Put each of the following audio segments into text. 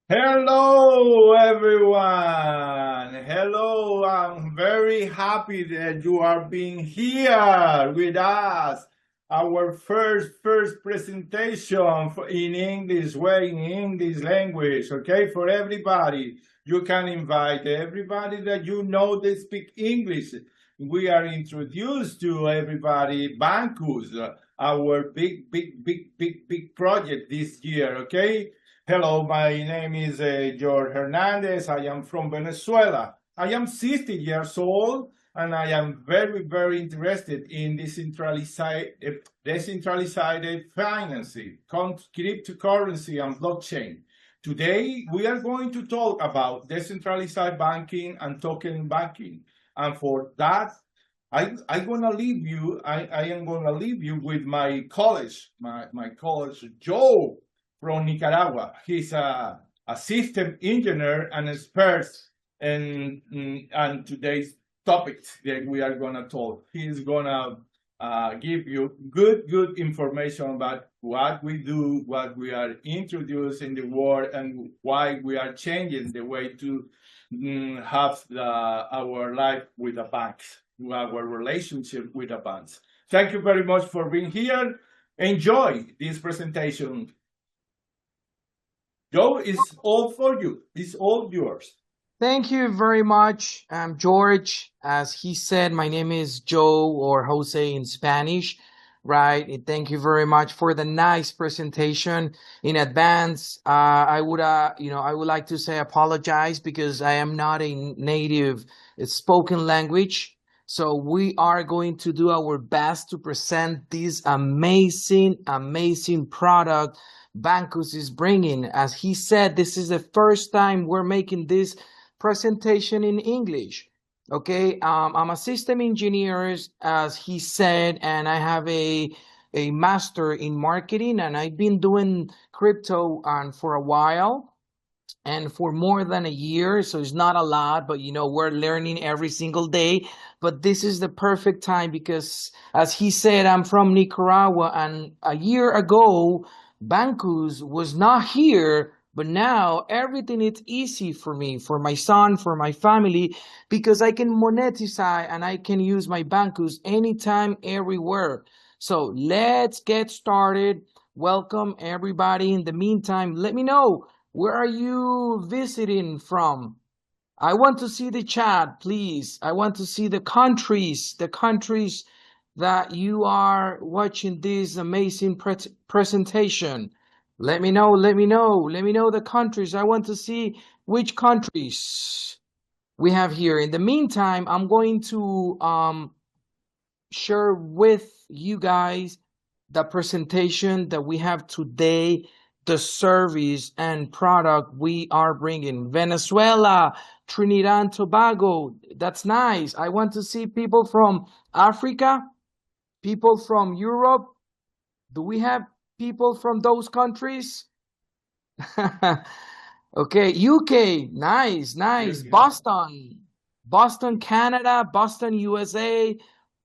Hello, everyone. Hello. I'm very happy that you are being here with us. Our first presentation in English way, in English language, okay, for everybody. You can invite everybody that you know they speak English. We are introduced to everybody Bancus, our big project this year, okay? Hello, my name is George Hernandez. I am from Venezuela. I am 60 years old and I am very interested in decentralized financing, cryptocurrency, and blockchain. Today, we are going to talk about decentralized banking and token banking. And for that, I gonna leave you. I am gonna leave you with my college, my college Joe from Nicaragua. He's a system engineer and expert in today's topics that we are gonna talk. He's gonna give you good information about what we do, what we are introducing the world, and why we are changing the way to have our life with the banks, our relationship with the banks. Thank you very much for being here. Enjoy this presentation. Joe, it's all for you. It's all yours. Thank you very much, George. As he said, my name is Joe or Jose in Spanish, right? And thank you very much for the nice presentation in advance. I would like to say apologize because I am not a native spoken language. So we are going to do our best to present this amazing product Bancus is bringing. As he said, this is the first time we're making this presentation in English. Okay, I'm a system engineer, as he said, and I have a master in marketing, and I've been doing crypto for a while and for more than a year. So it's not a lot, but we're learning every single day. But this is the perfect time because, as he said, I'm from Nicaragua, and a year ago, Bancus was not here. But now everything is easy for me, for my son, for my family, because I can monetize and I can use my Bancus anytime, everywhere. So let's get started. Welcome everybody. In the meantime, let me know, where are you visiting from? I want to see the chat, please. I want to see the countries that you are watching this amazing presentation. Let me know the countries. I want to see which countries we have here. In the meantime, I'm going to share with you guys the presentation that we have today, the service and product we are bringing. Venezuela, Trinidad and Tobago, that's nice. I want to see people from Africa, people from Europe. Do we have people from those countries? Okay, UK, nice. Boston, Canada, Boston, USA,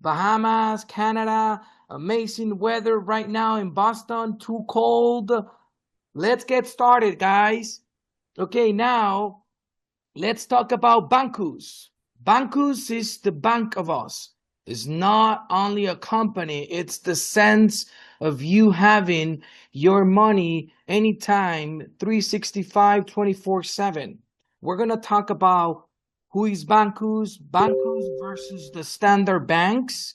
Bahamas, Canada. Amazing weather right now in Boston, too cold. Let's get started, guys. Okay, now let's talk about Bancus. Bancus is the bank of us. It's not only a company, it's the sense of you having your money anytime, 365, 24/7. We're going to talk about who is Bancus versus the standard banks.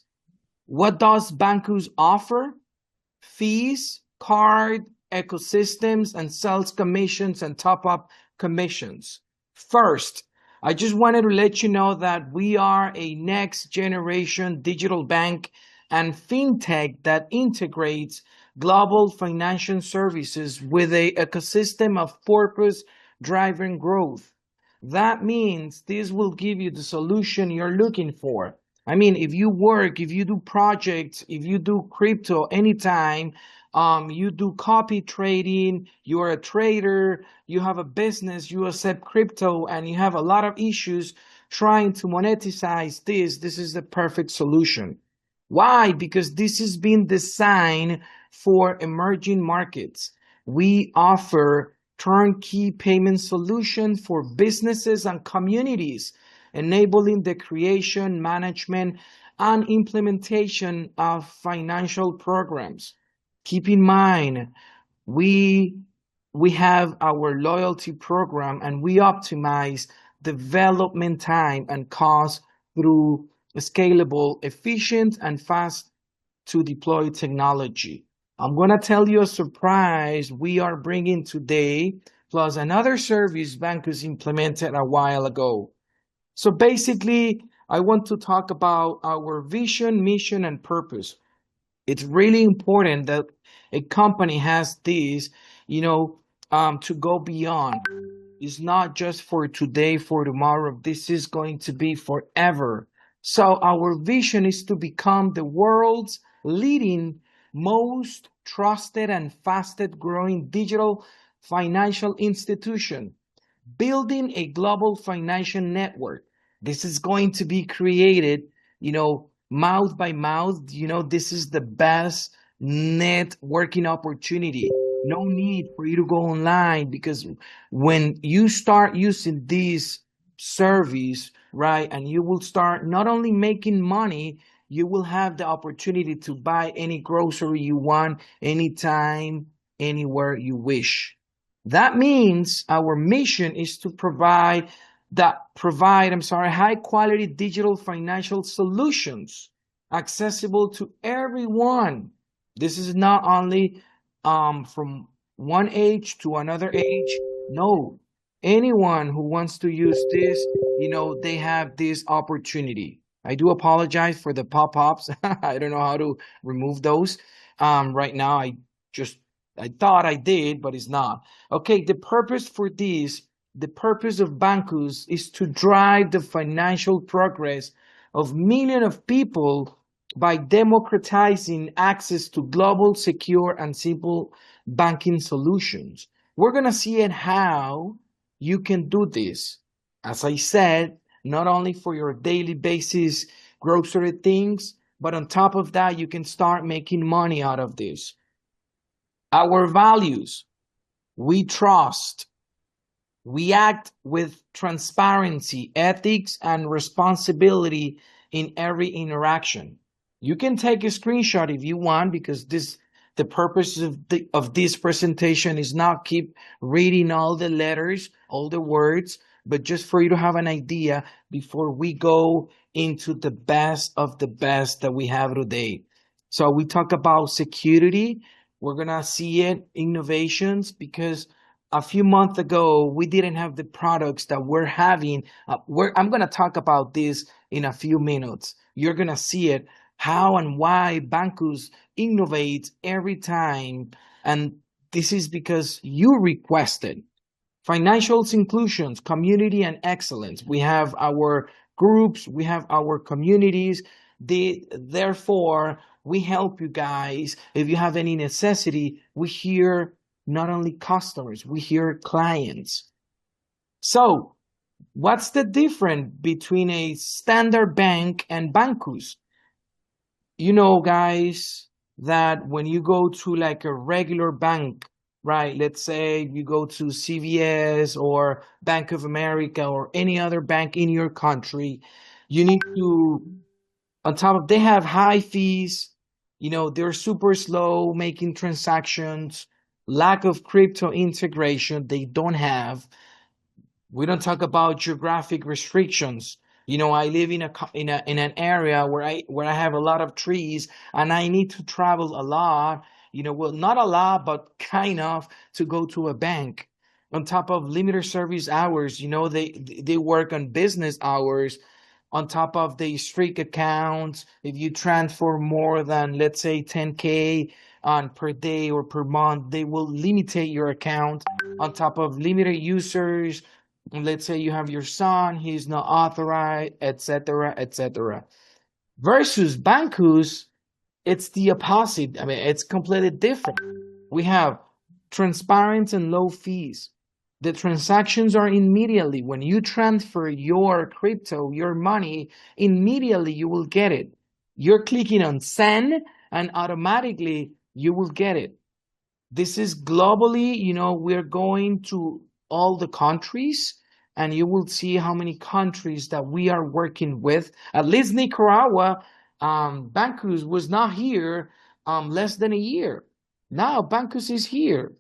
What does Bancus offer? Fees, card, ecosystems, and sales commissions and top-up commissions. First, I just wanted to let you know that we are a next generation digital bank and fintech that integrates global financial services with an ecosystem of purpose driving growth. That means this will give you the solution you're looking for. I mean, if you work, if you do projects, if you do crypto anytime, you do copy trading, you are a trader, you have a business, you accept crypto, and you have a lot of issues trying to monetize this is the perfect solution. Why? Because this has been designed for emerging markets. We offer turnkey payment solution for businesses and communities, enabling the creation, management, and implementation of financial programs. Keep in mind, we have our loyalty program, and we optimize development time and cost through scalable, efficient, and fast to deploy technology. I'm going to tell you a surprise we are bringing today, plus another service Bancus implemented a while ago. So basically, I want to talk about our vision, mission, and purpose. It's really important that a company has this, to go beyond. It's not just for today, for tomorrow. This is going to be forever. So our vision is to become the world's leading, most trusted and fastest growing digital financial institution, building a global financial network. This is going to be created, mouth by mouth. This is the best networking opportunity. No need for you to go online, because when you start using this service, right, and you will start not only making money, you will have the opportunity to buy any grocery you want, anytime, anywhere you wish. That means our mission is to provide high quality digital financial solutions accessible to everyone. This is not only from one age to another age. No, anyone who wants to use this, they have this opportunity. I do apologize for the pop-ups. I don't know how to remove those. Right now, I thought I did, but it's not. Okay, the purpose of Bancus is to drive the financial progress of millions of people by democratizing access to global, secure, and simple banking solutions. We're going to see how you can do this. As I said, not only for your daily basis grocery things, but on top of that, you can start making money out of this. Our values: we trust, we act with transparency, ethics, and responsibility in every interaction. You can take a screenshot if you want, because the purpose of this presentation is not keep reading all the letters, all the words, but just for you to have an idea before we go into the best of the best that we have today. So we talk about security. We're going to see it, innovations, because a few months ago, we didn't have the products that we're having. I'm going to talk about this in a few minutes. You're going to see it, how and why Bancus innovates every time. And this is because you requested. Financials, inclusions, community, and excellence. We have our groups, we have our communities. Therefore, we help you guys. If you have any necessity, we hear not only customers, we hear clients. So what's the difference between a standard bank and Bancus? Guys, that when you go to like a regular bank, right? Let's say you go to CVS or Bank of America or any other bank in your country, you need to, on top of, they have high fees, they're super slow making transactions, lack of crypto integration, they don't have. We don't talk about geographic restrictions. I live in an area where I have a lot of trees, and I need to travel a lot, well, not a lot, but kind of, to go to a bank. On top of limited service hours, they work on business hours. On top of the strict accounts, if you transfer more than, let's say, 10K on per day or per month, they will limit your account. On top of limited users, let's say you have your son, he's not authorized, etc., etc. Versus Bancus, it's the opposite. I mean, it's completely different. We have transparent and low fees. The transactions are immediately. When you transfer your crypto, your money, immediately you will get it. You're clicking on send and automatically you will get it. This is globally, we're going to all the countries, and you will see how many countries that we are working with. At least Nicaragua, Bancus was not here less than a year. Now Bancus is here,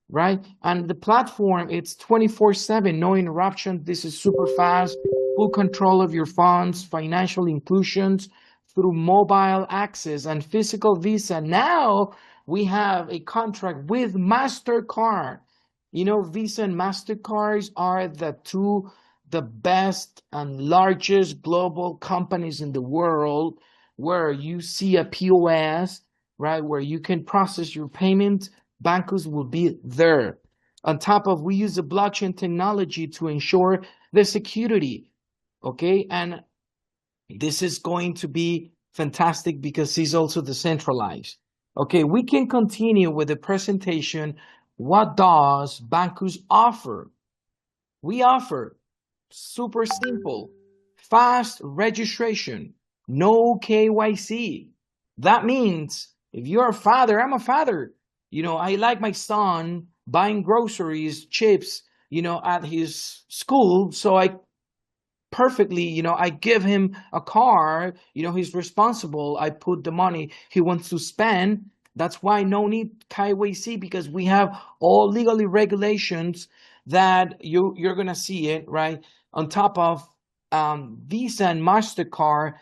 right? And the platform, it's 24/7, no interruption. This is super fast, full control of your funds, financial inclusions through mobile access and physical Visa. Now we have a contract with MasterCard. Visa and MasterCards are the best and largest global companies in the world, where you see a POS, right, where you can process your payment. Bancos will be there. On top of, we use the blockchain technology to ensure the security, okay? And this is going to be fantastic because it's also decentralized. Okay, we can continue with the presentation. What does Bancus offer? We offer super simple, fast registration, no KYC. That means if you're a father, I'm a father. I like my son buying groceries, chips, at his school. So I perfectly, I give him a card, he's responsible. I put the money he wants to spend. That's why no need KYC, because we have all legally regulations that you're going to see it, right? On top of Visa and MasterCard,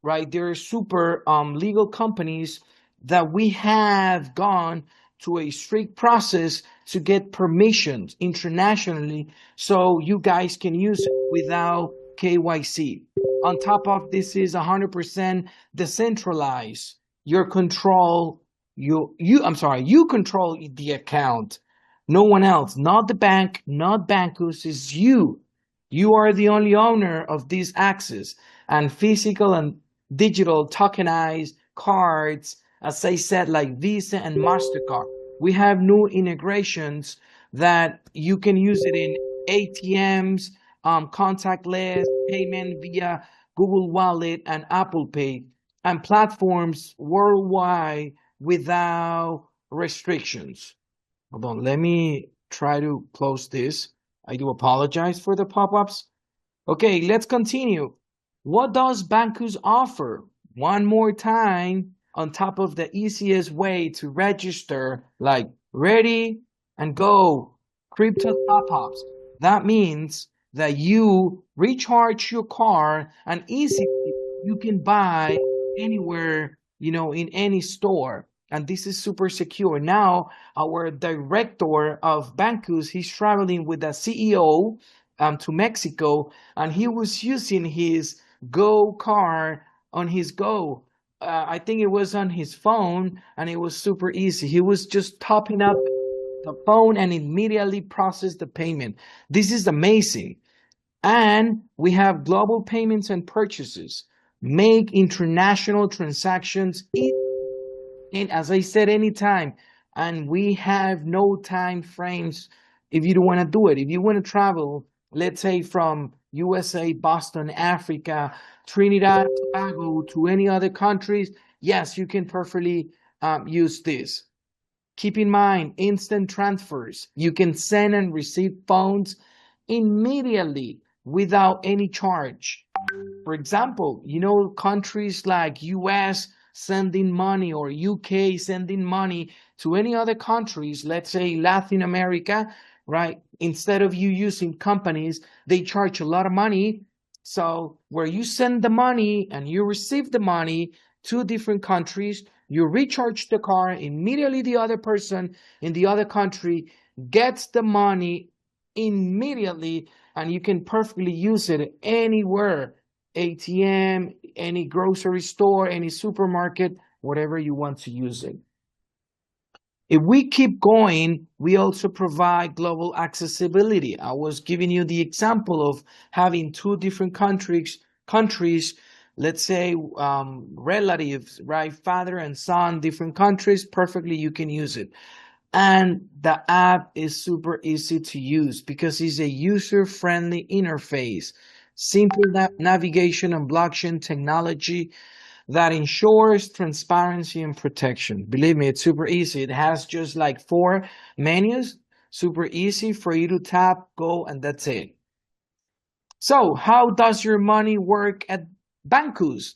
right? There are super legal companies that we have gone to a strict process to get permissions internationally, so you guys can use it without KYC. On top of this is 100% decentralized. You control the account. No one else, not the bank, not Bancus, is you. You are the only owner of this access, and physical and digital tokenized cards, as I said, like Visa and MasterCard. We have new integrations that you can use it in ATMs, contactless payment via Google Wallet and Apple Pay, and platforms worldwide without restrictions. Hold on, let me try to close this. I do apologize for the pop-ups. Okay, let's continue. What does Bancus offer? One more time, on top of the easiest way to register, like ready and go, crypto top-ups. That means that you recharge your card and easily you can buy anywhere, in any store. And this is super secure. Now, our director of Bancus, he's traveling with the CEO to Mexico, and he was using his Go card on his Go. I think it was on his phone, and it was super easy. He was just topping up the phone and immediately processed the payment. This is amazing. And we have global payments and purchases. Make international transactions easy. And as I said, anytime. And we have no time frames if you don't want to do it. If you want to travel, let's say from USA, Boston, Africa, Trinidad, Tobago, to any other countries, yes, you can perfectly use this. Keep in mind, instant transfers. You can send and receive funds immediately without any charge. For example, countries like US sending money, or UK sending money to any other countries, let's say Latin America, right? Instead of you using companies, they charge a lot of money. So where you send the money and you receive the money to different countries, you recharge the card, immediately the other person in the other country gets the money immediately, and you can perfectly use it anywhere. ATM, any grocery store, any supermarket, whatever you want to use it. If we keep going, we also provide global accessibility. I was giving you the example of having two different countries, let's say relatives, right? Father and son, different countries, perfectly you can use it. And the app is super easy to use because it's a user-friendly interface. Simple navigation and blockchain technology that ensures transparency and protection. Believe me, it's super easy. It has just like 4 menus, super easy for you to tap, go, and that's it. So how does your money work at Bancus?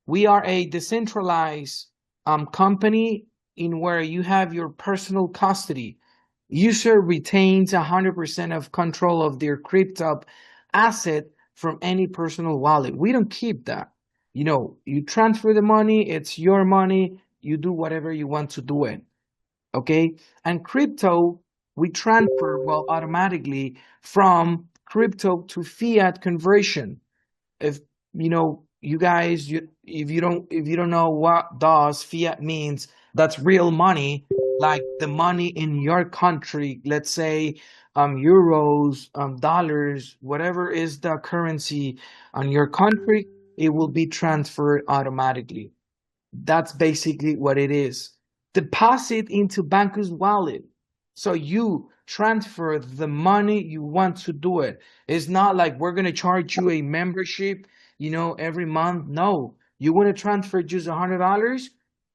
We are a decentralized company in where you have your personal custody. User retains 100% of control of their crypto asset from any personal wallet. We don't keep that. You transfer the money, it's your money, you do whatever you want to do it. Okay? And crypto, we transfer, well, automatically from crypto to fiat conversion. If you guys, if you don't know what does fiat means, that's real money, like the money in your country. Let's say euros, dollars, whatever is the currency on your country, it will be transferred automatically. That's basically what it is. Deposit into Bancus wallet. So you transfer the money you want to do it. It's not like we're going to charge you a membership, every month. No, you want to transfer just $100,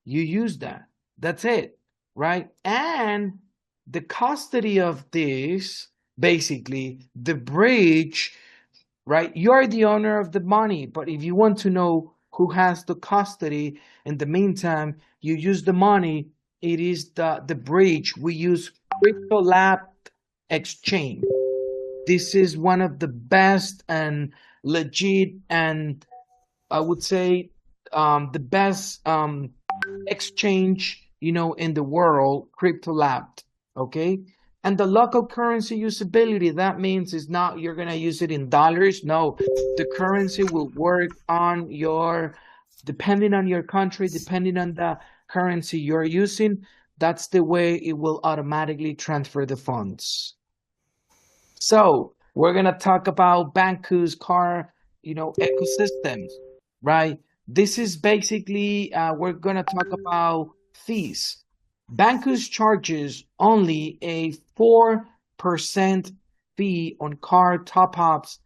you use that. That's it, right? And the custody of this, basically the bridge, right? You're the owner of the money, but if you want to know who has the custody in the meantime, you use the money. It is the bridge. We use Crypto Lab Exchange. This is one of the best and legit, and I would say the best exchange in the world, Crypto Lab. Okay. And the local currency usability, that means it's not you're going to use it in dollars. No, the currency will work on depending on your country, depending on the currency you're using. That's the way it will automatically transfer the funds. So we're going to talk about Bancus car, ecosystems, right? This is basically, we're going to talk about fees. Bancus charges only a 4% fee on card top-ups,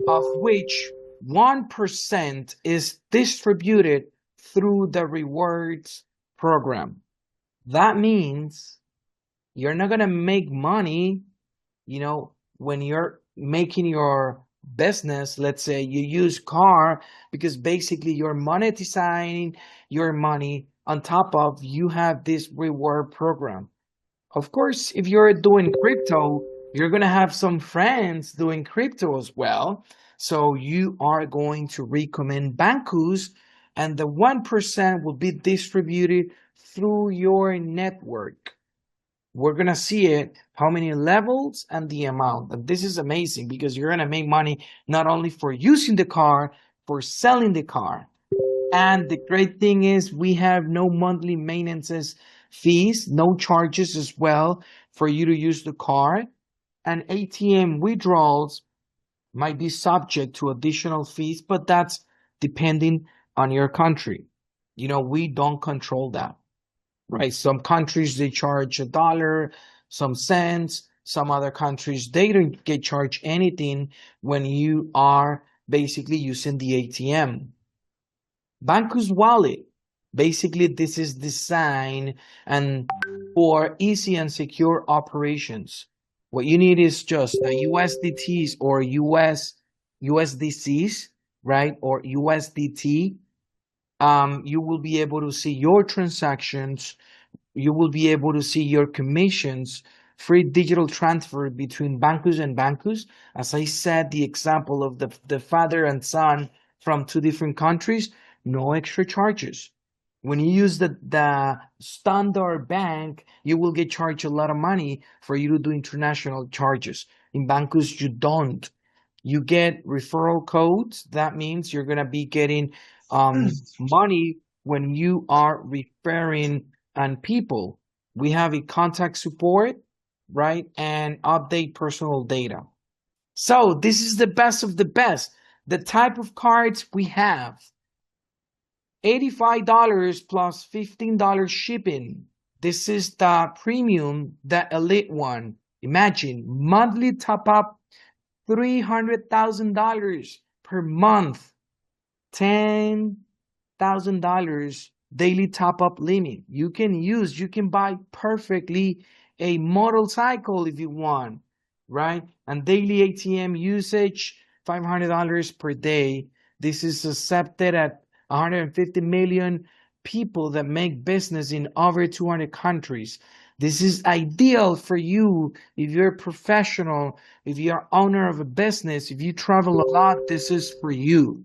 of which 1% is distributed through the rewards program. That means you're not going to make money, when you're making your business. Let's say you use car, because basically you're monetizing your money on top of you have this reward program. Of course, if you're doing crypto, you're going to have some friends doing crypto as well. So you are going to recommend Bancus, and the 1% will be distributed through your network. We're going to see it, how many levels and the amount. And this is amazing because you're going to make money not only for using the car, for selling the car. And the great thing is we have no monthly maintenance fees, no charges as well for you to use the car. And ATM withdrawals might be subject to additional fees, but that's depending on your country. We don't control that. Right? Some countries, they charge $1, some cents. Some other countries, they don't get charged anything when you are basically using the ATM. Bancus Wallet, basically this is designed and for easy and secure operations. What you need is just the USDTs or USDCs, right? Or USDT. You will be able to see your transactions. You will be able to see your commissions, free digital transfer between Bancus and Bancus. As I said, the example of the father and son from 2 different countries, no extra charges. When you use the standard bank, you will get charged a lot of money for you to do international charges. In Bancus, you don't. You get referral codes. That means you're going to be getting money when you are referring and people. We have a contact support, right? And update personal data. So this is the best of the best. The type of cards we have: $85 plus $15 shipping. This is the premium, the elite one. Imagine monthly top up $300,000 per month. $10,000 daily top-up limit. You can buy perfectly a motorcycle if you want, right? And daily ATM usage, $500 per day. This is accepted at 150 million people that make business in over 200 countries. This is ideal for you if you're a professional, if you're owner of a business, if you travel a lot, this is for you.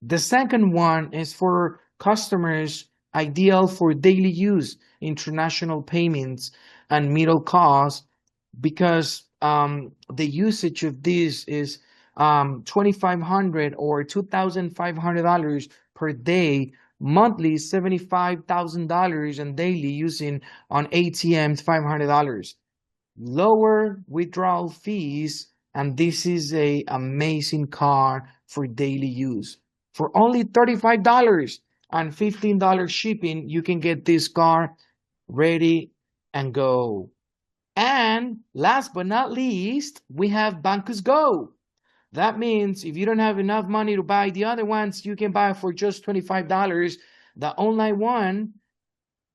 The second one is for customers, ideal for daily use, international payments, and middle cost, because the usage of this is $2,500 or $2,500 per day, monthly $75,000, and daily using on ATMs $500. Lower withdrawal fees, and this is a amazing card for daily use. For only $35 and $15 shipping, you can get this card ready and go. And last but not least, we have Bancus Go. That means if you don't have enough money to buy the other ones, you can buy for just $25. The online one,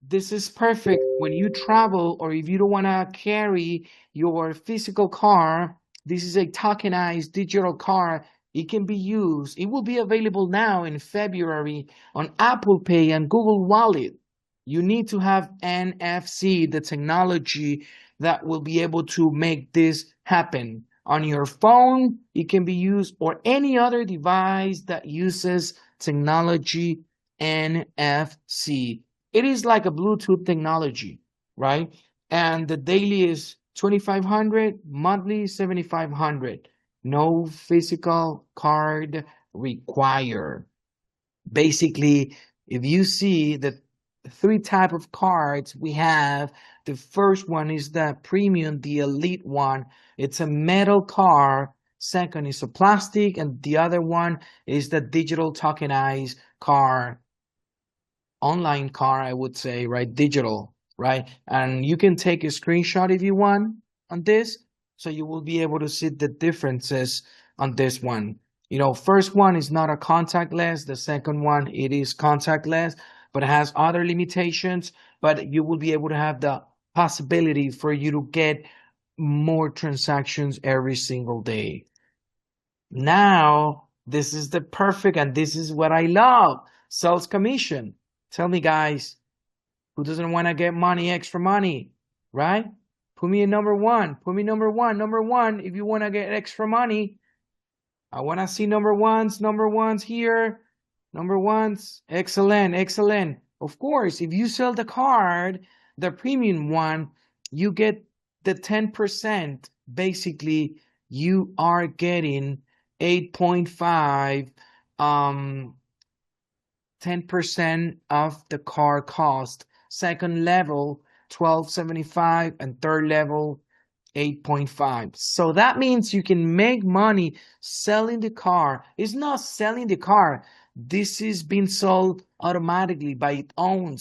this is perfect when you travel or if you don't want to carry your physical car. This is a tokenized digital card. It can be used. It will be available now in February on Apple Pay and Google Wallet. You need to have NFC, the technology that will be able to make this happen. On your phone, it can be used, or any other device that uses technology NFC. It is like a Bluetooth technology, right? And the daily is $2,500, monthly $7,500. No physical card required. Basically, if you see the three type of cards we have, the first one is the premium, the elite one. It's a metal card. Second is a plastic, and the other one is the digital tokenized card. Online card, I would say, right? Digital, right? And you can take a screenshot if you want on this, so you will be able to see the differences on this one. You know, first one is not a contactless. The second one, it is contactless, but it has other limitations. But you will be able to have the possibility for you to get more transactions every single day. Now, this is the perfect, and this is what I love, sales commission. Tell me, guys, who doesn't want to get money, extra money, right? Put me in number one. Put me number one. Number one, if you want to get extra money. I want to see number ones here. Number ones. Excellent, excellent. Of course, if you sell the card, the premium one, you get the 10%. Basically, you are getting 8.5, 10% of the card cost. Second level, $12.75, and third level, 8.5. So that means you can make money selling the car. It's not selling the car. This is being sold automatically by its own.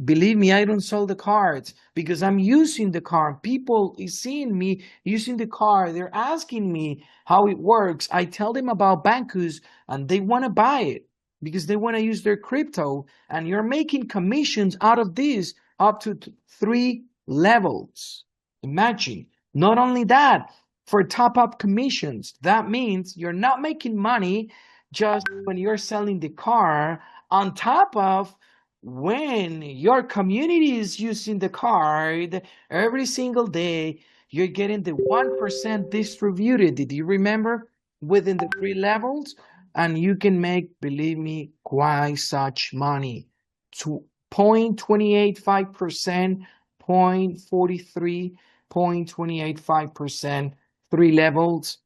Believe me, I don't sell the cards because I'm using the car. People is seeing me using the car. They're asking me how it works. I tell them about Bancus and they want to buy it because they want to use their crypto. And you're making commissions out of this up to 3 levels. Imagine. Not only that, for top-up commissions, that means you're not making money just when you're selling the car. On top of when your community is using the card every single day, you're getting the 1% distributed. Did you remember? Within the 3 levels? And you can make, believe me, quite such money. 0.285%, 0.43%, 0.285%, 3 levels.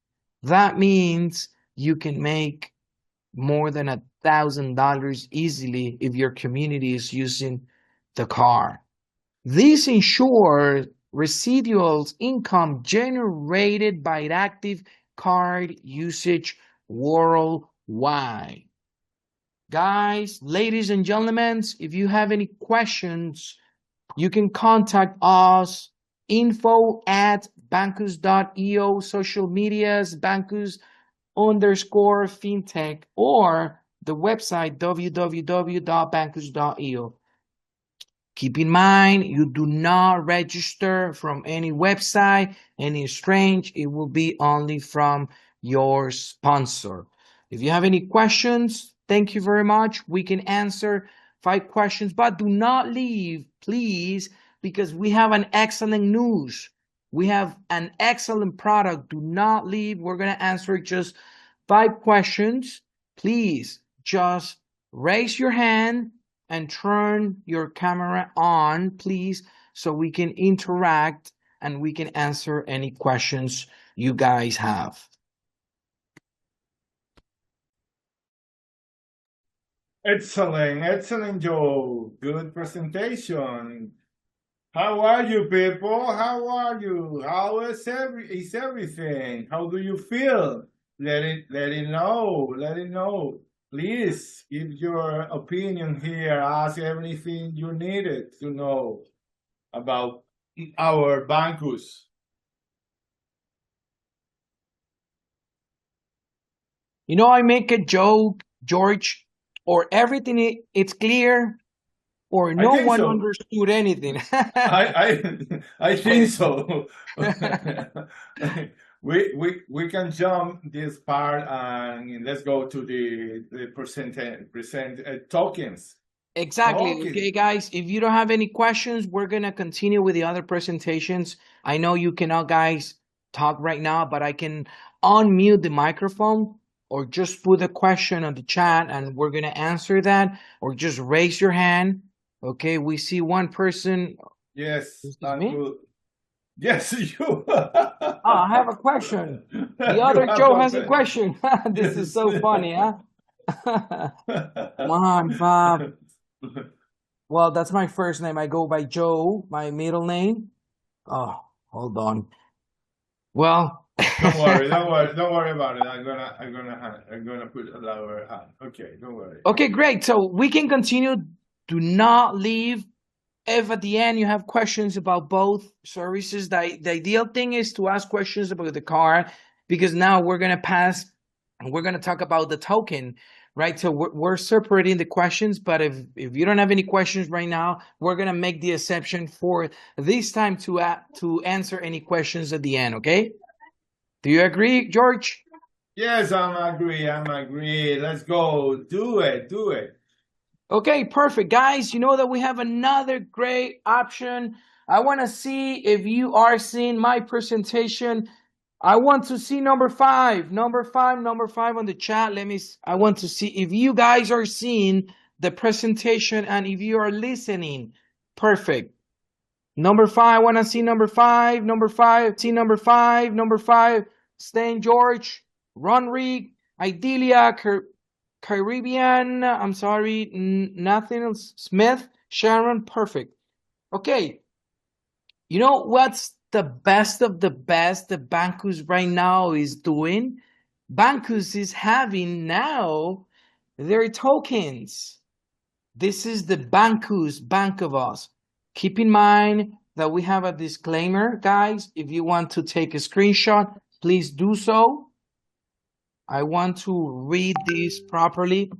That means you can make more than $1,000 easily if your community is using the card. This ensures residuals income generated by active card usage worldwide. Guys, ladies and gentlemen, if you have any questions, you can contact us. info@bancus.io, social medias, Bancus_fintech, or the website www.bancus.io. Keep in mind, you do not register from any website, any exchange. It will be only from your sponsor. If you have any questions, thank you very much. We can answer 5 questions, but do not leave, please, because we have an excellent news. We have an excellent product. Do not leave. We're going to answer just 5 questions. Please just raise your hand and turn your camera on, please, so we can interact and we can answer any questions you guys have. Excellent, Joe. Good presentation. How are you, people? How are you? How is everything? How do you feel? Let it know. Please give your opinion here. Ask everything you needed to know about our Bancus. You know, I make a joke, George, or everything it's clear, or no one so. understood anything. I think so. we can jump this part and let's go to the present tokens. Exactly. Okay, guys, if you don't have any questions, we're going to continue with the other presentations. I know you cannot, guys, talk right now, but I can unmute the microphone or just put a question on the chat and we're going to answer that, or just raise your hand. Okay, we see one person. Yes, good. Yes, you. I have a question. The other Joe has a question. This is so funny, huh? Come on, Bob. Well, that's my first name. I go by Joe, my middle name. Oh, hold on. Well, don't worry about it. I'm gonna put a lower hand. Okay, don't worry. Okay, great. So we can continue. Do not leave. If at the end you have questions about both services, the ideal thing is to ask questions about the card, because now we're gonna pass and we're gonna talk about the token, right? So we're separating the questions, but if you don't have any questions right now, we're gonna make the exception for this time to answer any questions at the end. Okay? Do you agree, George? Yes, I'm agree. Let's go. Do it. Okay, perfect. Guys, you know that we have another great option. I want to see if you are seeing my presentation. I want to see number 5 on the chat. I want to see if you guys are seeing the presentation and if you are listening. Perfect. Number 5, I want to see number 5, see number 5, Stan George, Ronrig, Idelia, Caribbean, I'm sorry, nothing else, Smith, Sharon, perfect. Okay, you know what's the best of the best that Bancus right now is doing? Bancus is having now their tokens. This is the Bancus Bank of Us. Keep in mind that we have a disclaimer, guys. If you want to take a screenshot, please do so. I want to read this properly.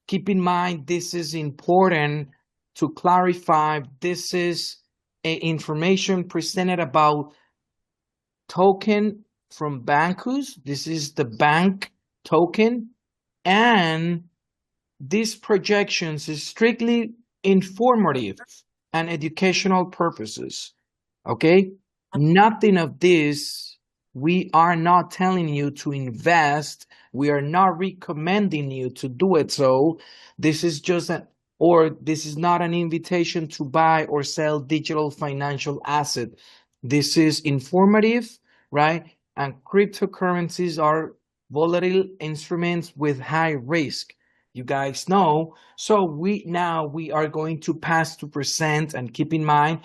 Keep in mind, this is important to clarify. This is information presented about token from Bancus. This is the bank token, and these projections is strictly informative and educational purposes. Okay? Nothing of this, we are not telling you to invest. We are not recommending you to do it. So this is just this is not an invitation to buy or sell digital financial asset. This is informative, right? And cryptocurrencies are volatile instruments with high risk. You guys know. So we are going to pass to present, and keep in mind,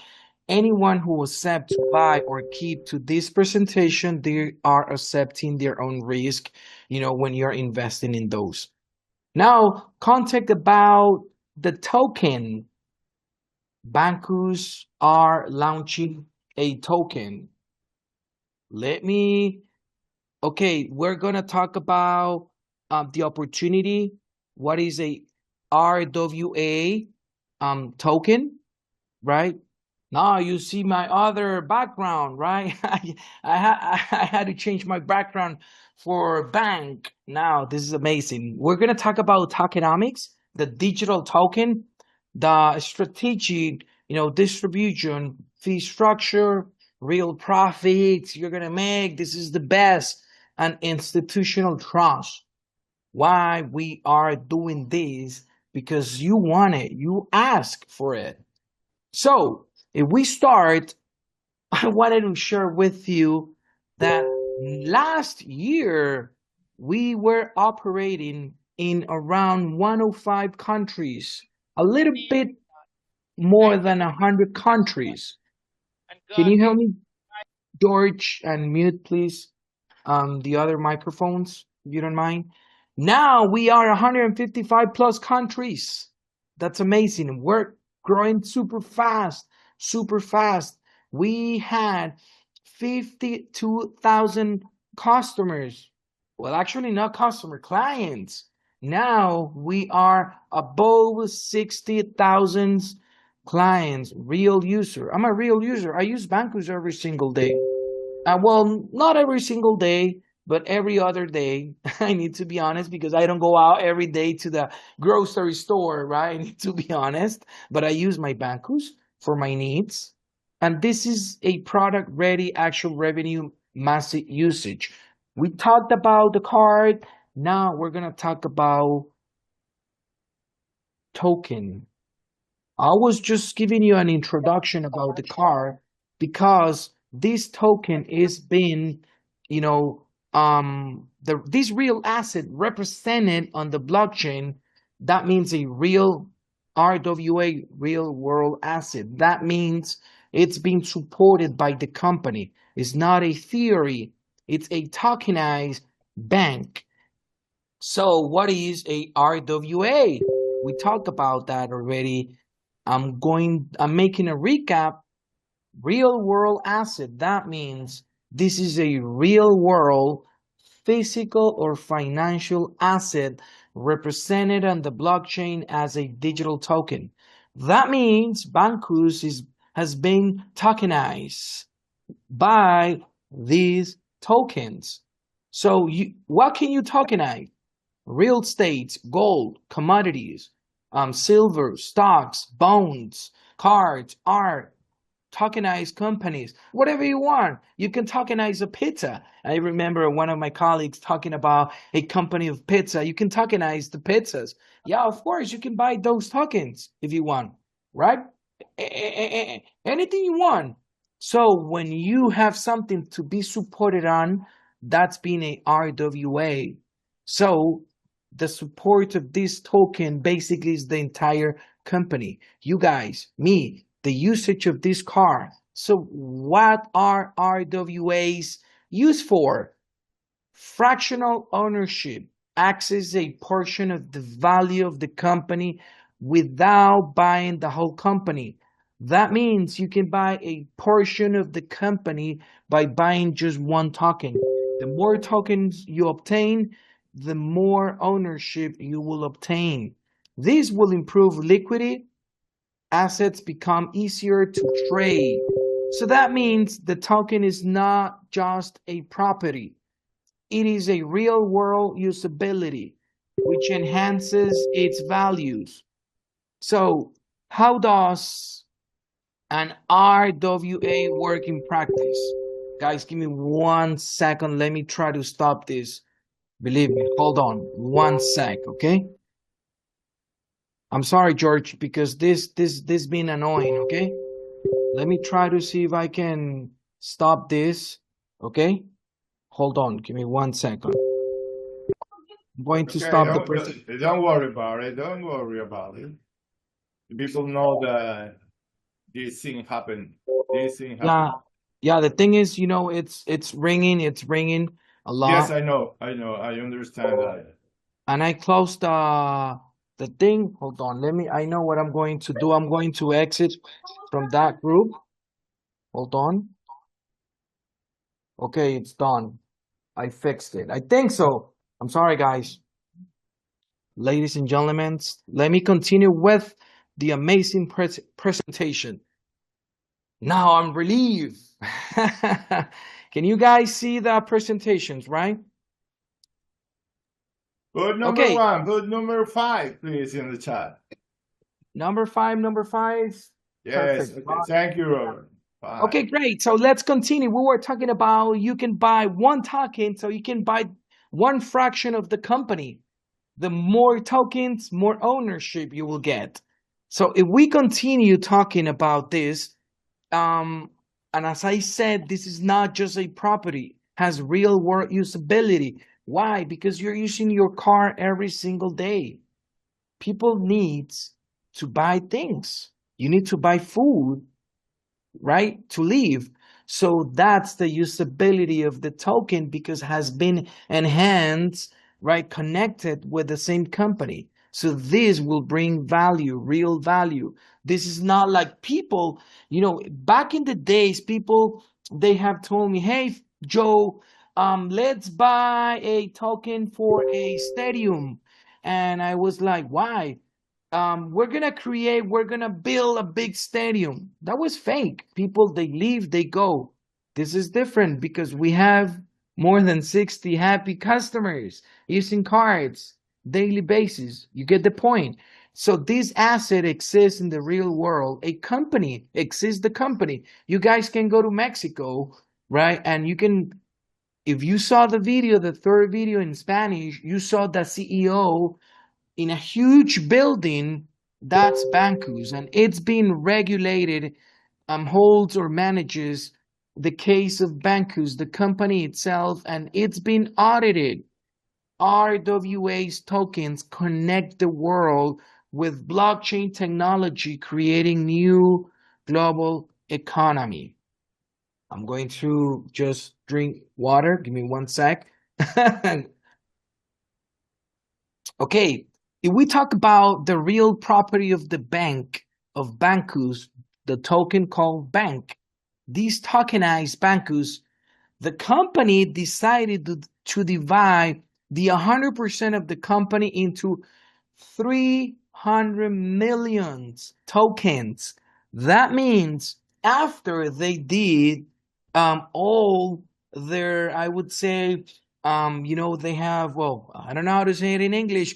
anyone who accepts to buy or keep to this presentation, they are accepting their own risk, when you're investing in those. Now, contact about the token. Bancus are launching a token. We're going to talk about the opportunity, what is a RWA token, right? Now you see my other background, right? I had to change my background for bank. Now this is amazing. We're gonna talk about tokenomics, the digital token, the strategic, distribution, fee structure, real profits you're gonna make. This is the best, and institutional trust. Why we are doing this? Because you want it, you ask for it. So if we start, I wanted to share with you that last year we were operating in around 105 countries, a little bit more than 100 countries. Can you help me, George, and mute, please, the other microphones, if you don't mind? Now we are 155 plus countries. That's amazing. We're growing super fast, super fast. We had 52,000 customers. Well, actually, not customer, clients. Now we are above 60,000 clients, real user. I'm a real user. I use Bancus every single day. Well, not every single day, but every other day. I need to be honest because I don't go out every day to the grocery store, right? I need to be honest, but I use my Bancus for my needs. And this is a product ready, actual revenue, massive usage. We talked about the card. Now we're going to talk about token. I was just giving you an introduction about the card because this token is being, this real asset represented on the blockchain. That means a real RWA, real world asset. That means it's being supported by the company. It's not a theory. It's a tokenized bank. So what is a RWA? We talked about that already. I'm making a recap. Real world asset. That means this is a real world physical or financial asset represented on the blockchain as a digital token. That means Bancus has been tokenized by these tokens. So what can you tokenize? Real estate, gold, commodities, silver, stocks, bonds, cards, art, tokenize companies, whatever you want. You can tokenize a pizza. I remember one of my colleagues talking about a company of pizza. You can tokenize the pizzas. Yeah, of course, you can buy those tokens if you want, right? Anything you want. So when you have something to be supported on, that's been a RWA. So the support of this token basically is the entire company. You guys, me, the usage of this card. So what are RWAs used for? Fractional ownership. Access a portion of the value of the company without buying the whole company. That means you can buy a portion of the company by buying just one token. The more tokens you obtain, the more ownership you will obtain. This will improve liquidity. Assets become easier to trade. So that means the token is not just a property. It is a real world usability, which enhances its values. So how does an RWA work in practice? Guys, give me 1 second. Let me try to stop this. Believe me, hold on 1 sec, okay? I'm sorry, George, because this been annoying, okay? Let me try to see if I can stop this, okay? Hold on, give me 1 second. I'm going to stop the presentation. Don't worry about it. Don't worry about it. People know that this thing happened. This thing happened. Yeah, the thing is, it's ringing a lot. Yes, I know. I understand that. And I closed the thing. Hold on, I know what I'm going to do. I'm going to exit from that group. Hold on. Okay, it's done. I fixed it. I think so. I'm sorry, guys. ladies and gentlemen, let me continue with the amazing presentation. Now I'm relieved. Can you guys see the presentations, right? Put number Okay. one, put number 5, please, in the chat. Number five. Yes, Perfect. okay. Thank you, Robert. 5. Okay, great. So let's continue. We were talking about you can buy one token, so you can buy one fraction of the company. The more tokens, more ownership you will get. So if we continue talking about this, and as I said, this is not just a property, has real world usability. Why? Because you're using your car every single day. People need to buy things. You need to buy food, right, to live. So that's the usability of the token because has been enhanced, right, connected with the same company. So this will bring value, real value. This is not like people, back in the days, people, they have told me, hey, Joe, let's buy a token for a stadium. And I was like, why? We're gonna build a big stadium. That was fake. People, they leave, they go. This is different because we have more than 60 happy customers using cards daily basis. You get the point. So this asset exists in the real world. A company exists, the company. You guys can go to Mexico, right? And you can, if you saw the video, the third video in Spanish, you saw the CEO in a huge building. That's Bancus, and it's being regulated, holds or manages the case of Bancus, the company itself, and it's been audited. RWA's tokens connect the world with blockchain technology, creating new global economy. I'm going to just drink water. Give me one sec. Okay, if we talk about the real property of the bank, of Bancus, the token called Bank, these tokenized Bancus, the company decided to divide the 100% of the company into 300 million tokens. That means after they did all their, I would say, they have, well, I don't know how to say it in English.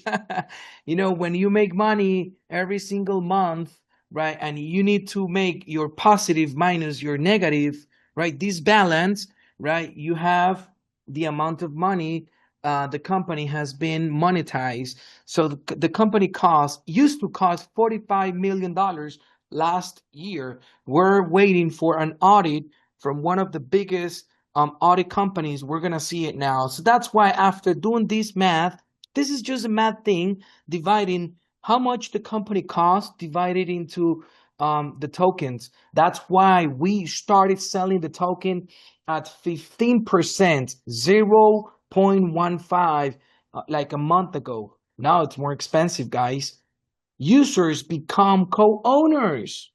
When you make money every single month, right, and you need to make your positive minus your negative, right, this balance, right, you have the amount of money the company has been monetized. So the company used to cost $45 million last year. We're waiting for an audit from one of the biggest audit companies. We're going to see it now. So that's why after doing this math, this is just a math thing, dividing how much the company costs divided into the tokens. That's why we started selling the token at 15%, 0.15, like a month ago. Now it's more expensive, guys. Users become co-owners.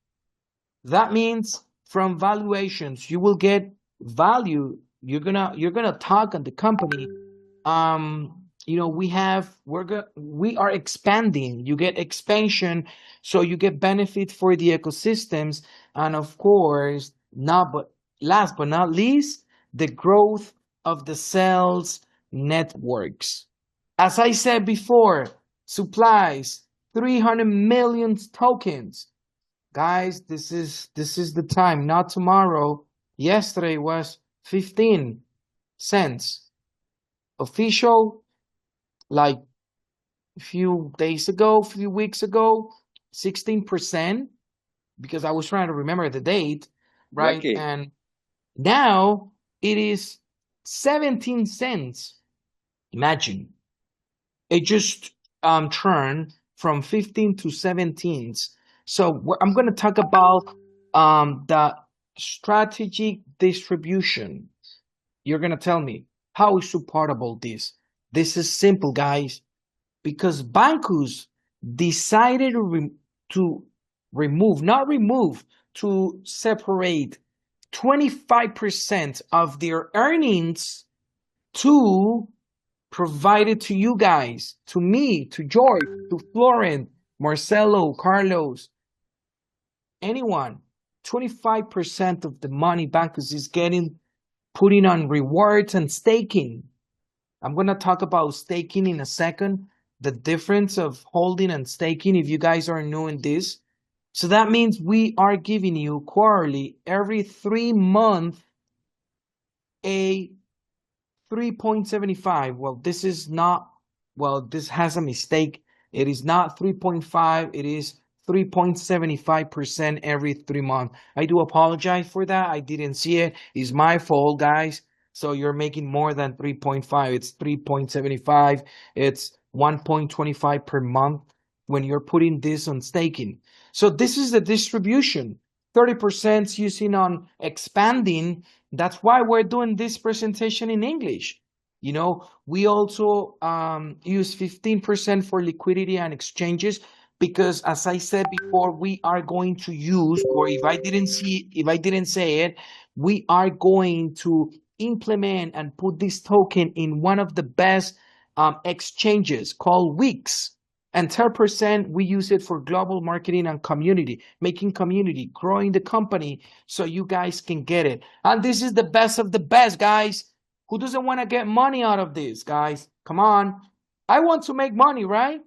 That means from valuations, you will get value. You're gonna talk on the company. We are expanding. You get expansion, so you get benefit for the ecosystems, and of course, last but not least, the growth of the sales networks. As I said before, supplies 300 million tokens. Guys, this is the time, not tomorrow. Yesterday was 15 cents. Official, like a few days ago, a few weeks ago, 16%, because I was trying to remember the date, right? Lucky. And now it is 17 cents. Imagine. It just turned from 15 to 17. So I'm going to talk about the strategic distribution. You're going to tell me, how is supportable this? This is simple, guys, because Bancus decided to separate 25% of their earnings to provided to you guys, to me, to George, to Florent, Marcelo, Carlos, anyone. 25% of the money Bancus is getting putting on rewards and staking. I'm going to talk about staking in a second, the difference of holding and staking if you guys are new in this. So that means we are giving you quarterly, every 3 months, a 3.75. Well, this is not, well, this has a mistake. It is not 3.5. It is 3.75% every 3 months. I do apologize for that. I didn't see it. It's my fault, guys. So you're making more than 3.5. It's 3.75. It's 1.25 per month when you're putting this on staking. So this is the distribution. 30% using on expanding. That's why we're doing this presentation in English. You know, we also use 15% for liquidity and exchanges because, as I said before, we are going to use, or if I didn't say it, we are going to implement and put this token in one of the best exchanges called Wix. And 10% we use it for global marketing and community, making community, growing the company so you guys can get it. And this is the best of the best, guys. Who doesn't want to get money out of this, guys? Come on. I want to make money, right?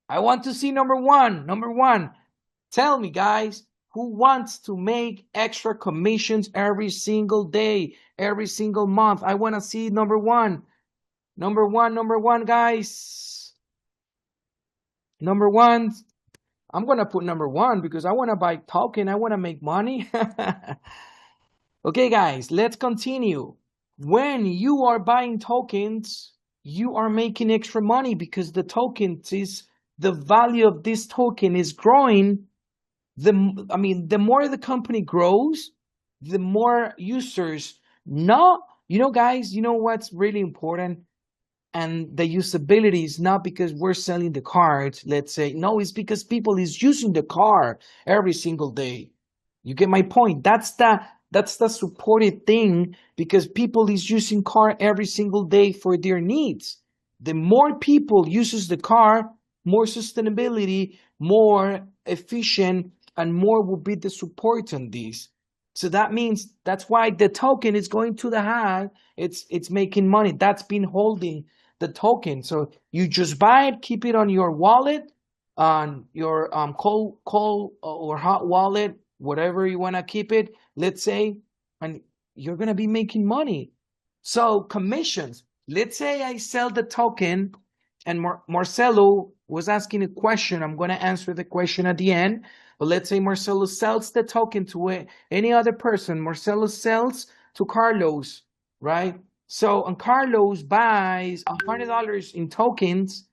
I want to see number one. Number one. Tell me, guys, who wants to make extra commissions every single day, every single month? I want to see number one. Number one, guys. Number one, I'm going to put number one because I want to buy token. I want to make money. Okay, guys, let's continue. When you are buying tokens, you are making extra money because the tokens is, the value of this token is growing. The more the company grows, the more users know, guys, you know what's really important? And the usability is not because we're selling the cards, let's say. No, it's because people is using the card every single day. You get my point? That's the supported thing because people is using card every single day for their needs. The more people uses the card, more sustainability, more efficient, and more will be the support on this. So that means that's why the token is going to the high. It's making money. That's been holding the token. So you just buy it, keep it on your wallet, on your cold or hot wallet, whatever you want to keep it, let's say, and you're going to be making money. So commissions, let's say I sell the token and Marcelo was asking a question. I'm going to answer the question at the end. But let's say Marcelo sells the token to any other person. Marcelo sells to Carlos, right? So, and Carlos buys $100 in tokens.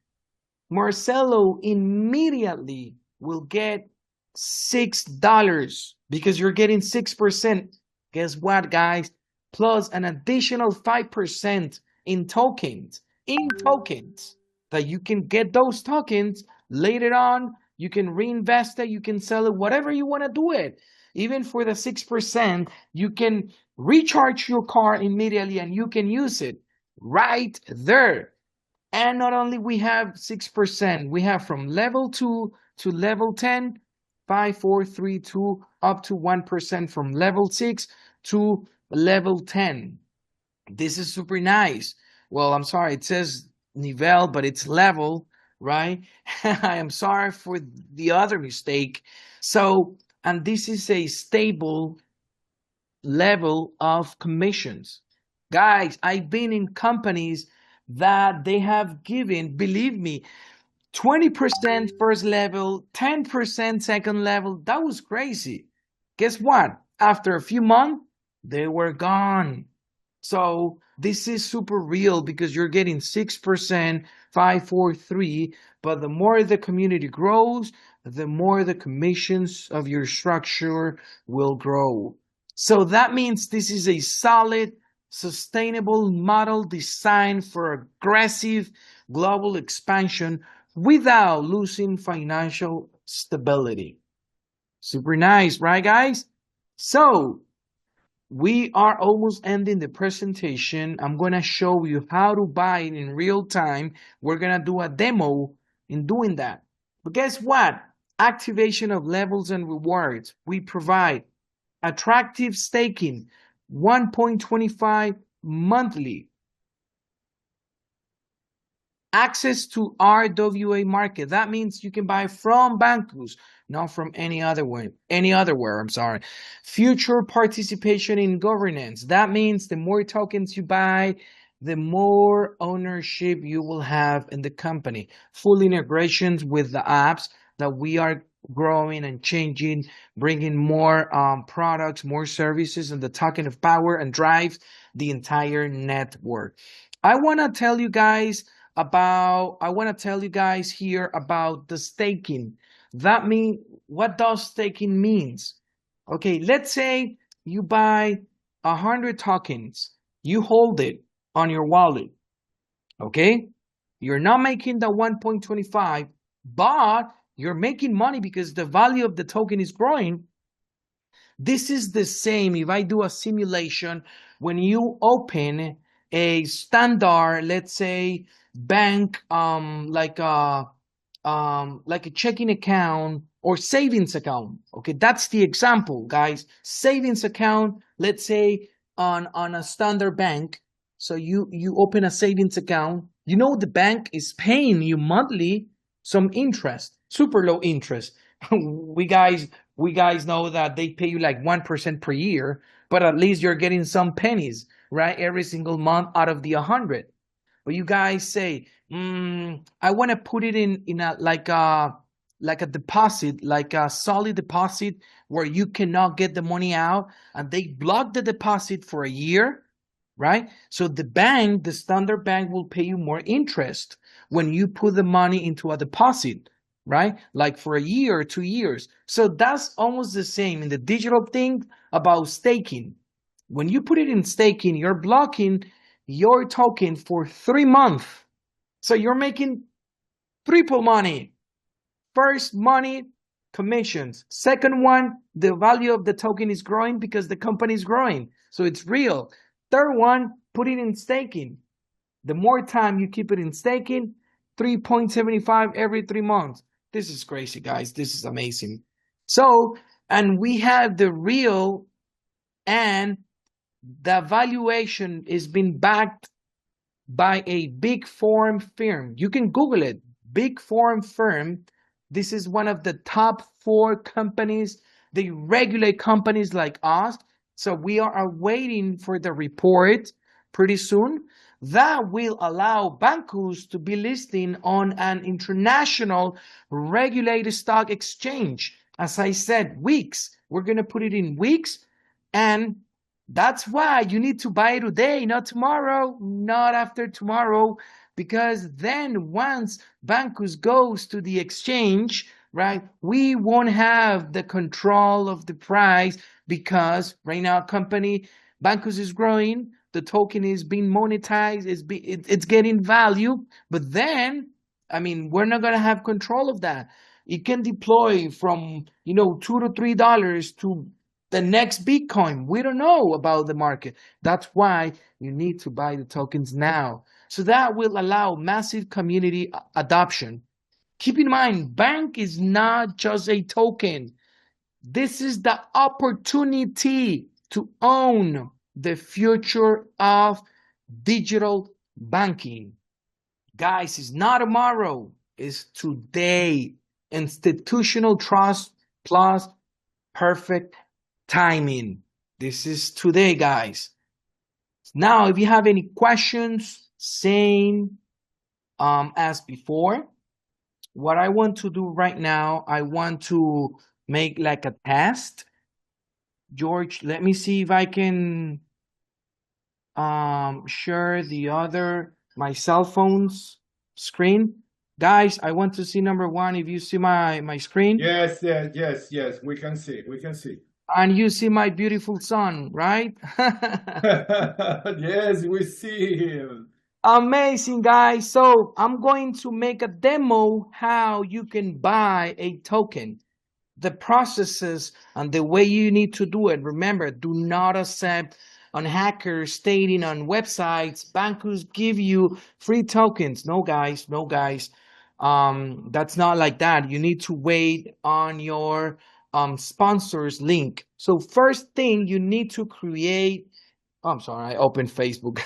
Marcelo immediately will get $6 because you're getting 6%. Guess what, guys? Plus an additional 5% in tokens. That you can get those tokens later on. You can reinvest it. You can sell it, whatever you want to do it. Even for the 6%, you can recharge your car immediately and you can use it right there. And not only we have 6%, we have from level 2 to level 10, 5, 4, 3, 2, up to 1% from level 6 to level 10. This is super nice. Well, I'm sorry, it says nivel, but it's level, right? I am sorry for the other mistake. So, and this is a stable level of commissions. Guys, I've been in companies that they have given, believe me, 20% first level, 10% second level. That was crazy. Guess what? After a few months, they were gone. So this is super real because you're getting 6%, 5, 4, 3. But the more the community grows, the more the commissions of your structure will grow. So that means this is a solid, sustainable model designed for aggressive global expansion without losing financial stability. Super nice, right, guys? So we are almost ending the presentation. I'm going to show you how to buy it in real time. We're going to do a demo in doing that. But guess what? Activation of levels and rewards. We provide attractive staking, 1.25 monthly. Access to RWA market. That means you can buy from Bancus, not from any other where, I'm sorry. Future participation in governance. That means the more tokens you buy, the more ownership you will have in the company. Full integrations with the apps that we are growing and changing, bringing more products, more services, and the token of power and drives the entire network. I want to tell you guys here about the staking. That means, what does staking means? Okay, let's say you buy 100 tokens. You hold it on your wallet. Okay, you're not making the 1.25, but you're making money because the value of the token is growing. This is the same if I do a simulation when you open a standard, let's say, bank, like a checking account or savings account. Okay, that's the example, guys. Savings account, let's say on a standard bank. So you open a savings account. You know the bank is paying you monthly some interest, super low interest. we guys know that they pay you like 1% per year, but at least you're getting some pennies, right? Every single month out of the 100. But you guys say, I want to put it in a like a deposit, like a solid deposit where you cannot get the money out, and they block the deposit for a year, right? So the standard bank will pay you more interest when you put the money into a deposit, right? Like for a year or 2 years. So that's almost the same in the digital thing about staking. When you put it in staking, you're blocking your token for 3 months. So you're making triple money. First, money, commissions. Second one, the value of the token is growing because the company is growing. So it's real. Third one, put it in staking. The more time you keep it in staking, 3.75 every 3 months. This is crazy, guys. This is amazing. So, and we have the real, and the valuation is being backed by a big foreign firm. You can Google it. Big foreign firm. This is one of the top 4 companies. They regulate companies like us. So we are waiting for the report pretty soon. That will allow Bancus to be listing on an international regulated stock exchange. As I said, weeks. We're going to put it in weeks. And that's why you need to buy it today, not tomorrow, not after tomorrow, because then once Bancus goes to the exchange, right, we won't have the control of the price, because right now Bancus is growing, the token is being monetized, it's getting value, but then, I mean, we're not going to have control of that. It can deploy from, $2 to $3 to the next Bitcoin. We don't know about the market. That's why you need to buy the tokens now. So that will allow massive community adoption. Keep in mind, Bank is not just a token. This is the opportunity to own the future of digital banking. Guys, it's not tomorrow, it's today. Institutional trust plus perfect timing. This is today, guys. Now, if you have any questions, same as before. What I want to do right now, I want to make like a test. George, let me see if I can share my cell phone's screen. Guys, I want to see number one, if you see my screen. Yes, we can see. And you see my beautiful son, right? Yes, we see him. Amazing, guys. So I'm going to make a demo how you can buy a token. the processes and the way you need to do it. Remember, do not accept on hackers stating on websites, Bancus give you free tokens. No, guys, no, guys. That's not like that. You need to wait on your sponsors link. So first thing, you need to create, I'm sorry, I opened Facebook.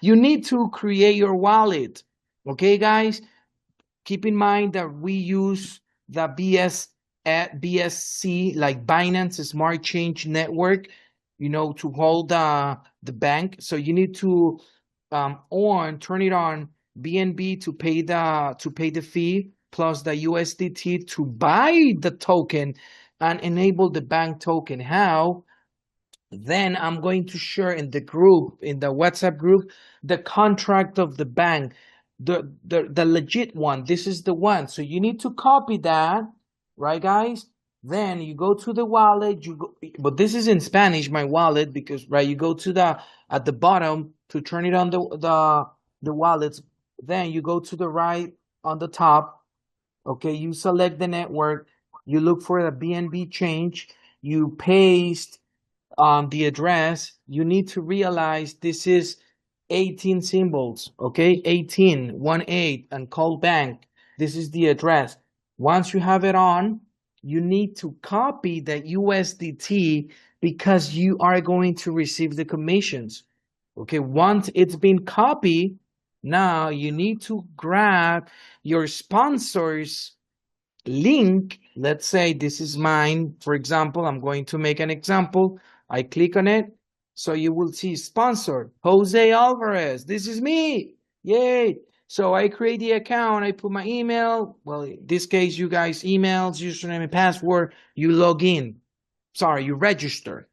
You need to create your wallet. Okay, guys? Keep in mind that we use the BSC, like Binance Smart Change Network, to hold the bank. So you need to turn it on BNB to pay the fee plus the USDT to buy the token and enable the bank token. How? Then I'm going to share in the group, in the WhatsApp group, the contract of the bank, the legit one. This is the one. So you need to copy that, right, guys? Then you go to the wallet. But this is in Spanish, my wallet, because you go to at the bottom to turn it on the wallets. Then you go to the right on the top. Okay, you select the network. You look for the BNB change. You paste the address. You need to realize this is 18 symbols, okay? 18, 18, and call bank. This is the address. Once you have it on, you need to copy the USDT because you are going to receive the commissions. Okay, once it's been copied, now you need to grab your sponsor's link. Let's say this is mine. For example, I'm going to make an example. I click on it. So you will see sponsor, Jose Alvarez. This is me. Yay. So I create the account. I put my email. Well, in this case, you guys, emails, username and password. You log in. Sorry, you register.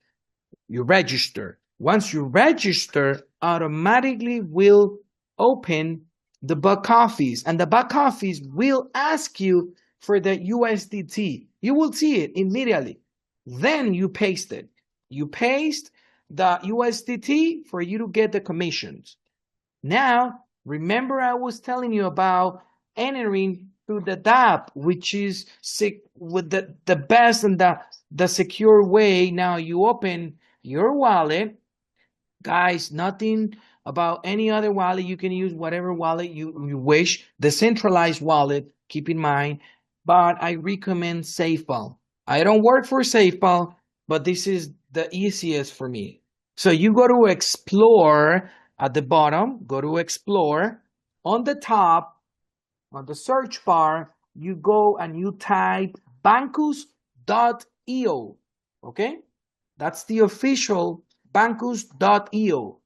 You register. Once you register, automatically will open the back office. And the back office will ask you for the USDT. You will see it immediately. Then you paste it. You paste the USDT for you to get the commissions. Now, remember I was telling you about entering through the DApp, which is with the best and the secure way. Now you open your wallet. Guys, nothing about any other wallet. You can use whatever wallet you wish. Decentralized wallet, keep in mind. But I recommend SafePal. I don't work for SafePal, but this is the easiest for me. So you go to Explore at the bottom. Go to Explore. On the top, on the search bar, you go and you type Bancus.io. Okay? That's the official Bancus.io.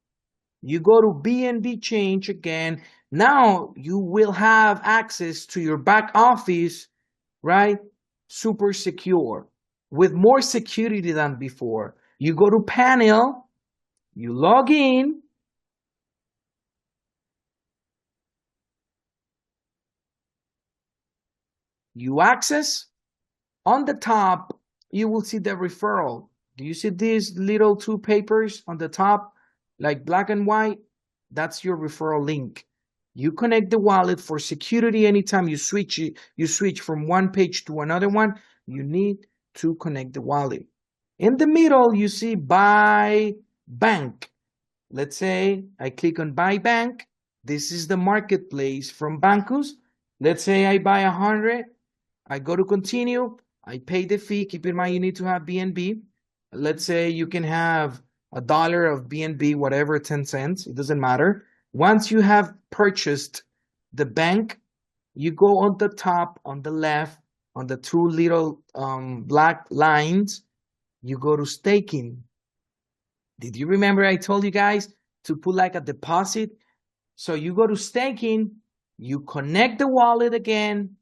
You go to BNB Change again. Now you will have access to your back office, right? Super secure, with more security than before. You go to panel, you log in, you access. On the top, you will see the referral. Do you see these little two papers on the top, like black and white? That's your referral link. You connect the wallet for security. Anytime you switch from one page to another one, you need to connect the wallet. In the middle, you see Buy Bank. Let's say I click on Buy Bank. This is the marketplace from Bancus. Let's say I buy 100. I go to continue. I pay the fee. Keep in mind, you need to have BNB. Let's say you can have $1 of BNB, whatever, 10 cents. It doesn't matter. Once you have purchased the bank, you go on the top, on the left, on the two little black lines, you go to staking. Did you remember I told you guys to put like a deposit? So you go to staking, you connect the wallet again.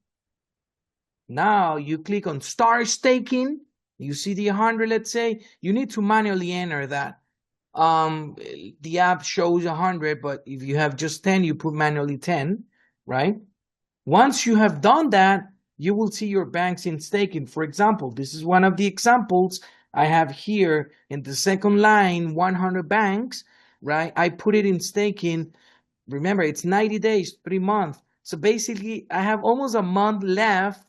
Now you click on start staking. You see the 100, let's say. You need to manually enter that. The app shows 100, but if you have just 10, you put manually 10, right? Once you have done that, you will see your banks in staking. For example, this is one of the examples I have here in the second line, 100 banks, right? I put it in staking. Remember, it's 90 days, 3 months. So basically, I have almost a month left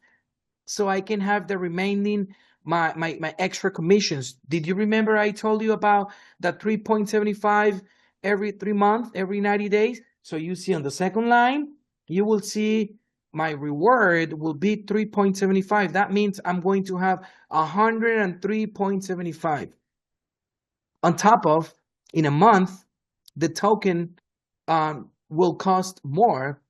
so I can have the remaining my extra commissions. Did you remember I told you about that 3.75 every 3 months, every 90 days? So you see on the second line, you will see my reward will be 3.75. That means I'm going to have 103.75. On top of, in a month, the token will cost more.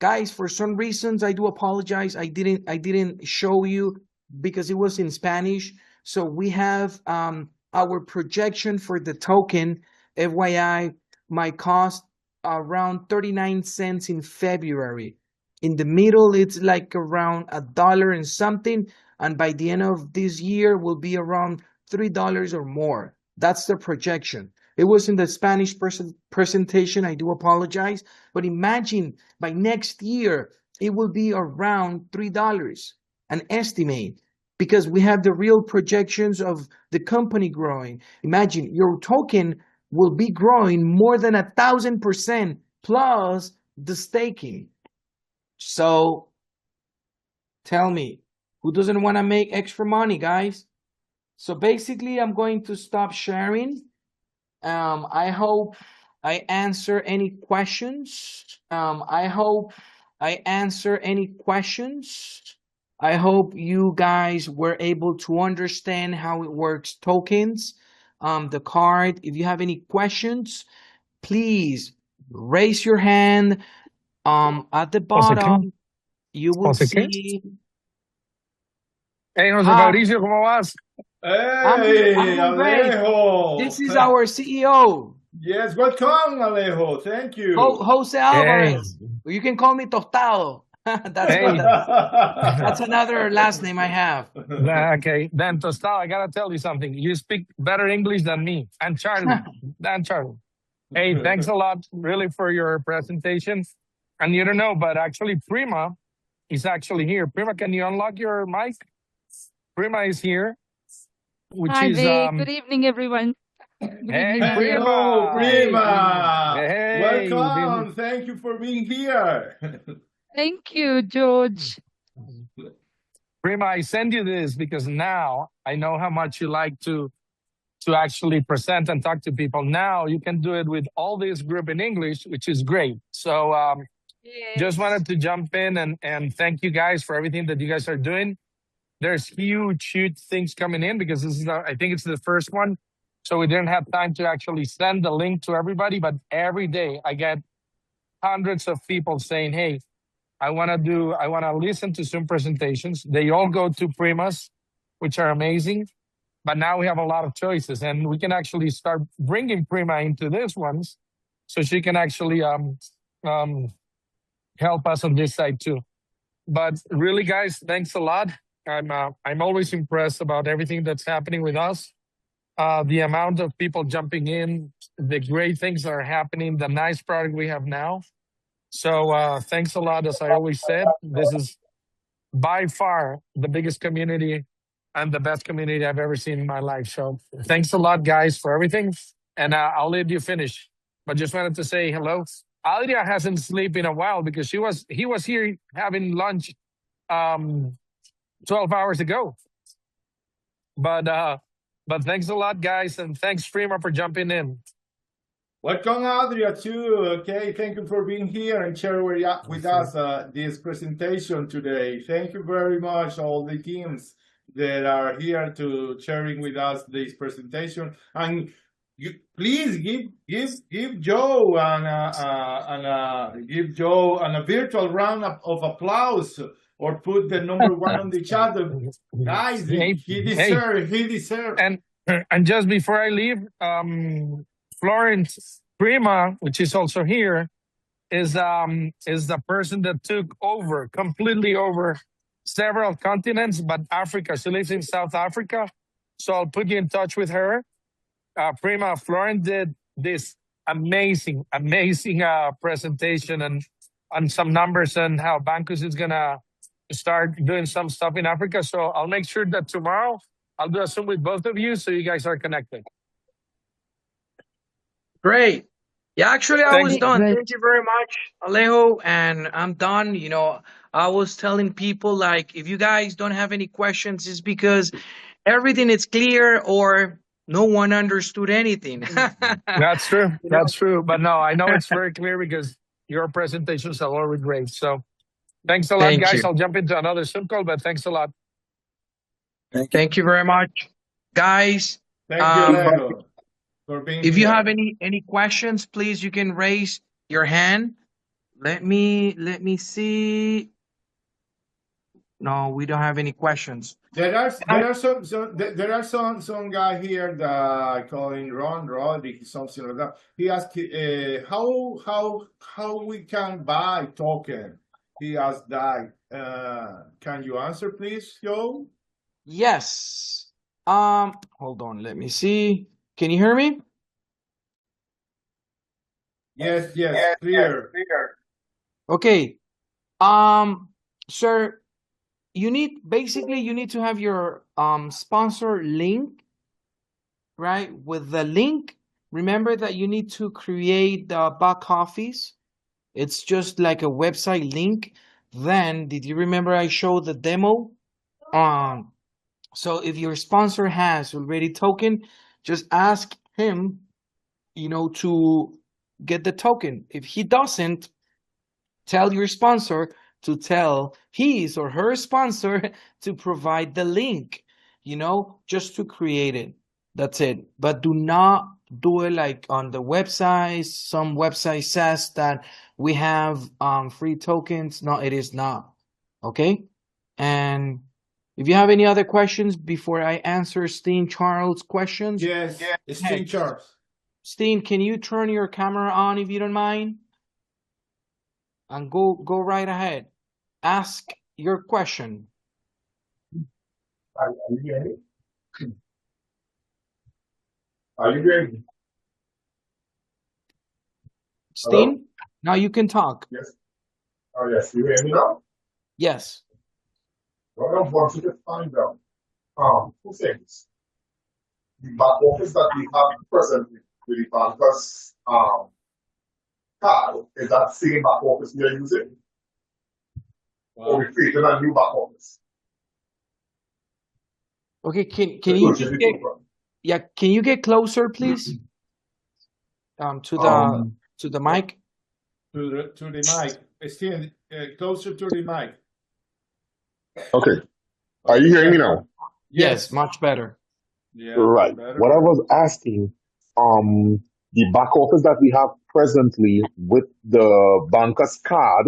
Guys, for some reasons, I do apologize. I didn't show you because it was in Spanish. So we have our projection for the token. FYI, my cost around 39 cents in February. In the middle, it's like around $1 and something. And by the end of this year, will be around $3 or more. That's the projection. It was in the Spanish presentation. I do apologize. But imagine by next year, it will be around $3, an estimate, because we have the real projections of the company growing. Imagine your token will be growing more than 1,000% plus the staking. So tell me, who doesn't want to make extra money, guys? So basically, I'm going to stop sharing. I hope I answer any questions. I hope you guys were able to understand how it works, tokens, the card. If you have any questions, please raise your hand. At the bottom, you will see. Hey, José Fabricio, ¿cómo vas? Hey, I'm great. Alejo. This is our CEO. Yes, welcome, Alejo. Thank you. Jose Alvarez. You can call me Tostado. That's another last name I have. Okay, then Tostado, I gotta tell you something. You speak better English than me and Charlie. Hey, thanks a lot, really, for your presentation. And you don't know, but actually, Prima is actually here. Prima, can you unlock your mic? Prima is here. Hi, good evening, everyone. Hey, Hello, Prima. Hey, welcome. Thank you for being here. Thank you, George. Prima, I send you this because now I know how much you like to actually present and talk to people. Now you can do it with all this group in English, which is great. So just wanted to jump in and thank you guys for everything that you guys are doing. There's huge things coming in because this is, I think it's the first one. So we didn't have time to actually send the link to everybody, but every day I get hundreds of people saying, hey, I want to listen to some presentations. They all go to Primas, which are amazing. But now we have a lot of choices and we can actually start bringing Prima into this ones so she can actually help us on this side too. But really, guys, thanks a lot. I'm always impressed about everything that's happening with us. The amount of people jumping in, the great things that are happening, the nice product we have now. So thanks a lot. As I always said, this is by far the biggest community and the best community I've ever seen in my life. So thanks a lot, guys, for everything. And I'll let you finish. But just wanted to say hello. Adria hasn't slept in a while because he was here having lunch 12 hours ago. But thanks a lot, guys, and thanks, Prima, for jumping in. Welcome, Adria, too. Okay, thank you for being here and sharing with us this presentation today. Thank you very much, all the teams that are here to sharing with us this presentation. And please give Joe a virtual round of applause. Or put the number one on the chat. Guys, he deserves. And just before I leave, Florence Prima, which is also here, is the person that took completely over several continents, but Africa. She lives in South Africa. So I'll put you in touch with her. Prima, Florence did this amazing presentation and some numbers and how Bancus is gonna start doing some stuff in Africa. So I'll make sure that tomorrow I'll do a Zoom with both of you so you guys are connected. Great. Yeah, actually, I was Thank done. Right. Thank you very much, Alejo. And I'm done. I was telling people, like, if you guys don't have any questions, it's because everything is clear or no one understood anything. That's true. you That's know, true. But no, I know it's very clear because your presentations are always great. So thanks a lot, Thank guys. you. I'll jump into another Zoom call, but thanks a lot. Thank you very much, guys. Thank you, Lego, for being If you have here. any questions, please you can raise your hand. Let me see. No, we don't have any questions. There are some guy here that I call him Ron Roddy, something like that. He asked how we can buy token. He asked that. Can you answer, please, Joe? Yes. Hold on, let me see. Can you hear me? Yes, clear. Okay. Sir, you need to have your sponsor link, right? With the link, remember that you need to create the back office. It's just like a website link. Then, did you remember I showed the demo? So if your sponsor has already token, just ask him, to get the token. If he doesn't, tell your sponsor to tell his or her sponsor to provide the link, just to create it. That's it. But do not do it like on the website. Some website says that we have free tokens. No, it is not. Okay. And if you have any other questions before I answer Steen Charles' questions, Yes, Steve Charles. Steen, can you turn your camera on if you don't mind? And go right ahead. Ask your question. Are you hearing me? Are you hearing me? Steen, now you can talk. Yes. Oh, yes. You hear me now? Yes. What I want you to find out, two things. The back office that we have presently with the Bancus card is that same back office we are using, or we created a new back office. Okay, can you just can you get closer, please? To the mic. To the mic. Steen, closer to the mic. Okay. Are you hearing me now? Yes, much better. Yeah, right. better. What I was asking, the back office that we have presently with the Bancus card,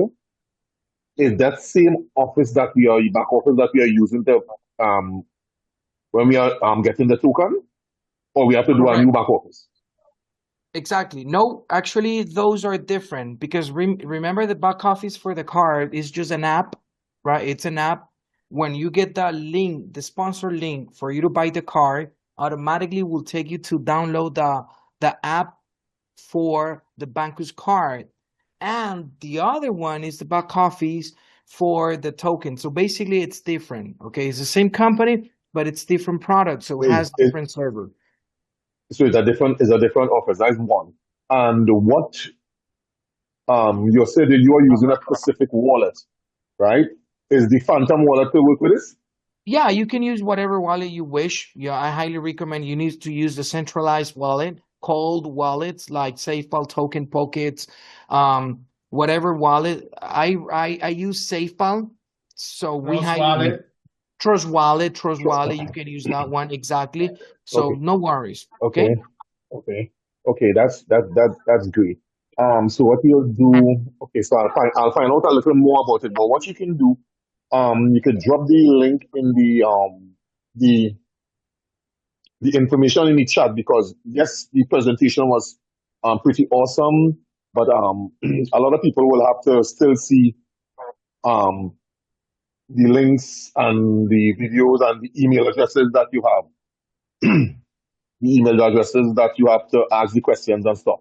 is that same office that back office that we are using to when we are getting the token, or we have to do a new back office? Exactly. No, actually, those are different because remember the back office for the card is just an app, right? It's an app. When you get that link, the sponsor link for you to buy the card, automatically will take you to download the app for the Bancus card. And the other one is the back office for the token. So basically it's different. Okay. It's the same company, but it's different products. So it has different server. So it's a different office. That's one. And what you said that you are using a specific wallet, right? Is the Phantom wallet to work with this? Yeah, you can use whatever wallet you wish. Yeah, I highly recommend you need to use the centralized wallet, cold wallets like SafePal, Token Pockets, whatever wallet. I use SafePal, so we highly Trust Wallet. You can use that one exactly. So no worries. Okay. That's great. So what you'll do? Okay, so I'll find out a little more about it. But what you can do, you can drop the link in the information in the chat, because yes, the presentation was pretty awesome, but a lot of people will have to still see the links and the videos and the email addresses that you have, the email addresses that you have to ask the questions and stuff.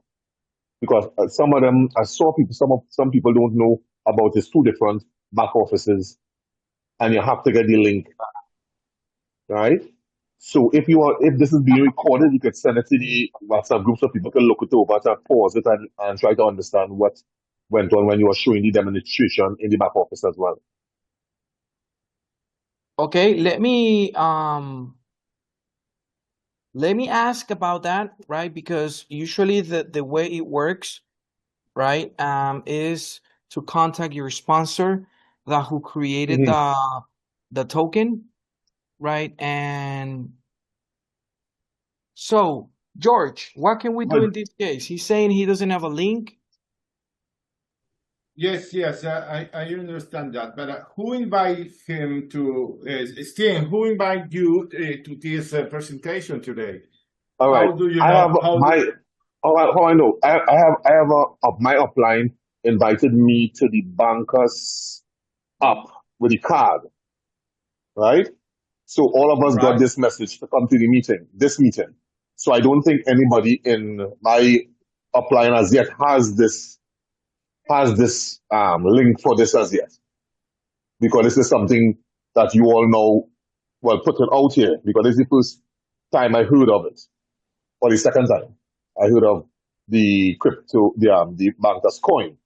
Because some of them, I saw people, some people don't know about these two different back offices, and you have to get the link, right? So if this is being recorded, you could send it to the WhatsApp group so people can look it over to pause it and try to understand what went on when you were showing the demonstration in the back office as well. Okay, let me ask about that, right? Because usually the way it works, right, is to contact your sponsor that who created the token, right? And so, George, what can we do in this case? He's saying he doesn't have a link. Yes, I understand that. But who invited him to, Steen, who invited you to this presentation today? All right. How do you know? How I know? I have my upline invited me to the Bancus app with the card, right? So all of us got this message to come to this meeting. So I don't think anybody in my upline as yet has this link for this as yet, because this is something that you all know, well, put it out here, because this is the first time I heard of it, or the second time I heard of the Bancus coin,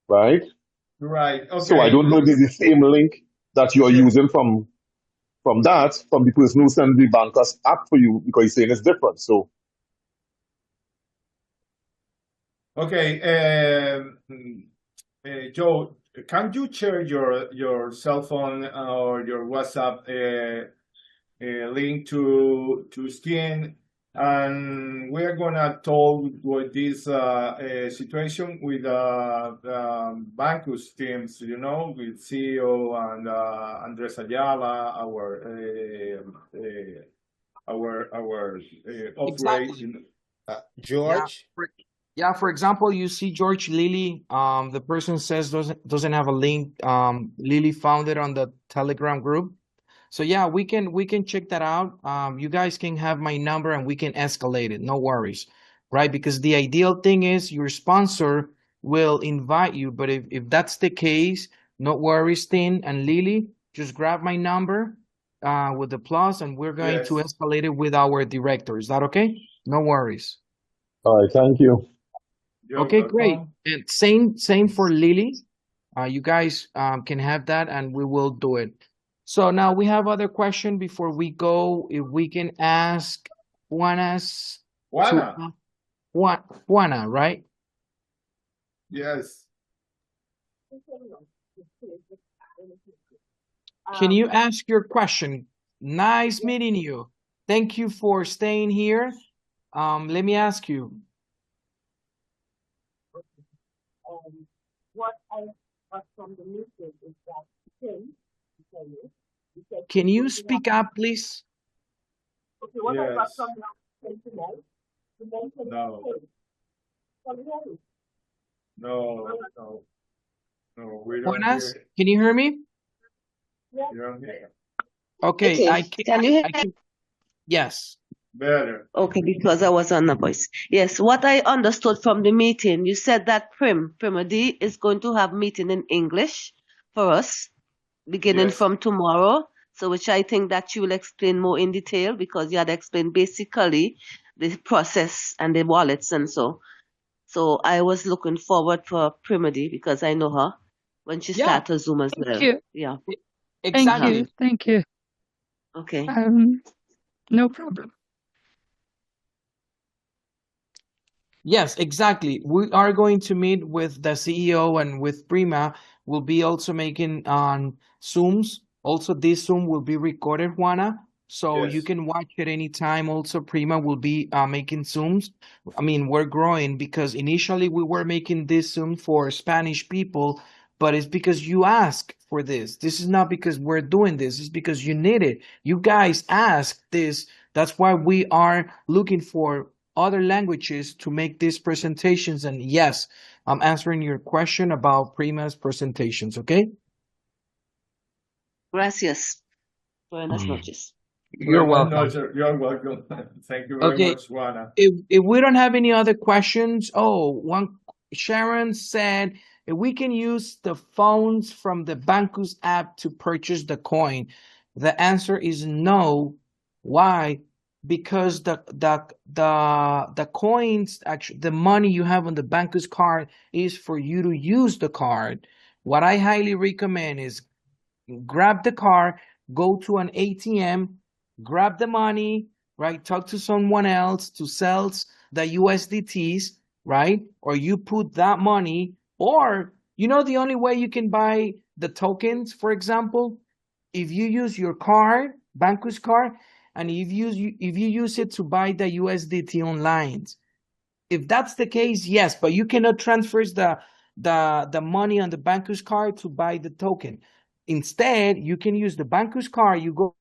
right? Right. Okay. So I don't know if it's the same link that you are using from the person who sent the Bancus app for you, because he's saying it's different. So. Okay, Joe, can you share your cell phone or your WhatsApp link to Steen, and we are gonna talk with this situation with Bancus teams, with CEO and Andres Ayala, our Exactly. George. Yeah, for example, you see George Lily, the person says doesn't have a link. Lily found it on the Telegram group. So yeah, we can check that out. You guys can have my number and we can escalate it. No worries, right? Because the ideal thing is your sponsor will invite you. But if that's the case, no worries, Tin and Lily, just grab my number with the plus, and we're going to escalate it with our director. Is that okay? No worries. All right, thank you. Okay, great. And same for Lily. You guys can have that, and we will do it. So now we have other question before we go. If we can ask Juana, right? Yes. Can you ask your question? Nice meeting you. Thank you for staying here. Let me ask you. What I got from the meeting is that can you speak up, please? Okay, what I got from the meeting tonight? No, we don't Buenas, hear. can you hear me? You don't hear. Okay, can you hear me? Yes. Better. Okay, because I was on the voice. Yes, what I understood from the meeting, you said that Primady is going to have meeting in English for us, beginning from tomorrow. So which I think that you will explain more in detail, because you had explained basically the process and the wallets and so. So I was looking forward for Primady because I know her when she started Zoom as well. Thank you. Yeah. Exactly. Thank you. Okay. No problem. Yes, exactly. We are going to meet with the CEO, and with Prima. We'll be also making on Zooms. Also, this Zoom will be recorded, Juana, so you can watch it anytime. Also, Prima will be making Zooms. I mean, we're growing because initially we were making this Zoom for Spanish people, but it's because you asked for this. This is not because we're doing this. It's because you need it. You guys asked this. That's why we are looking for other languages to make these presentations. And yes, I'm answering your question about Prima's presentations, okay? Gracias. Buenas noches. You're welcome. You're welcome. Thank you very much, Juana. If we don't have any other questions, Sharon said, if we can use the phones from the Bancus app to purchase the coin. The answer is no. Why? Because the coins, actually the money you have on the Bancus card is for you to use the card. What I highly recommend is grab the card, go to an ATM, grab the money, right? Talk to someone else to sell the USDTs, right? Or you put that money, or the only way you can buy the tokens, for example, if you use your card, Bancus card, and if you use it to buy the USDT online. If that's the case, yes, but you cannot transfer the money on the Bancus card to buy the token. Instead, you can use the Bancus card. You go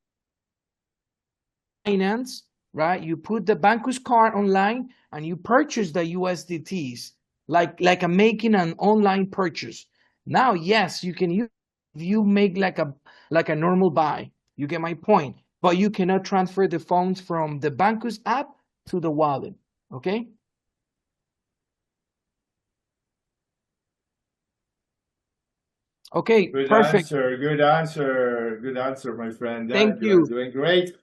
Binance, right? You put the Bancus card online and you purchase the USDTs, like a making an online purchase. Now, yes, you can use if you make like a normal buy. You get my point. But you cannot transfer the funds from the Bancus app to the wallet. Okay? Okay, Good perfect. answer, good answer, my friend. Thank You are you. doing great.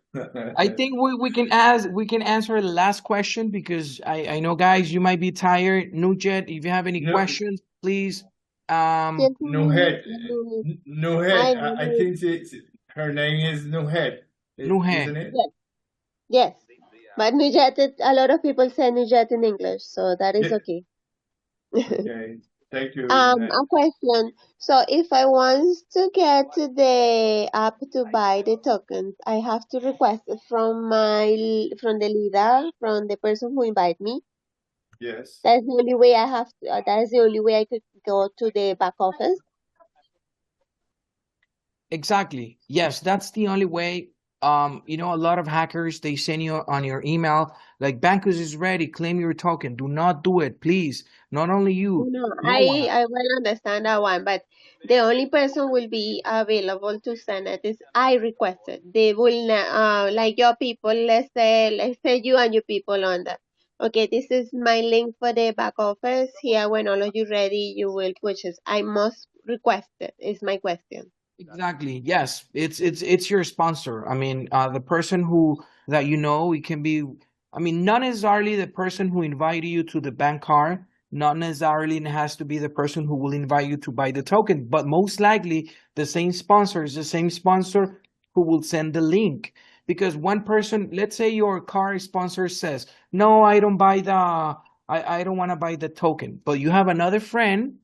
I think we can answer the last question because I know guys you might be tired. Nujet, if you have any No, questions, please. Yes, Nuhead, Nuhead. I Nuhead. think her name is Nuhead, Nuhead. isn't it? Yes, yes. But Nujat, a lot of people say Nujat in English, so that is Yeah. okay. Okay, thank you. A question. So if I want to get to the app to buy the tokens, I have to request it from the leader, from the person who invite me. Yes. That's the only way I have to, that is the only way I could go to the back office. Exactly. Yes, that's the only way. A lot of hackers they send you on your email like Bancus is ready, claim your token. Do not do it, please. Not only you, No, no one. I will understand that one, but the only person will be available to send it is I requested. They will like your people, let's say you and your people on that. Okay, this is my link for the back office. Here, when all of you ready, you will push it. I must request it, is my question. Exactly. Yes, it's your sponsor. I mean, the person who that it can be. I mean, not necessarily the person who invited you to the bank card. Not necessarily it has to be the person who will invite you to buy the token, but most likely the same sponsor is the same sponsor who will send the link. Because one person, let's say your car sponsor says, "No, I don't buy I don't want to buy the token," but you have another friend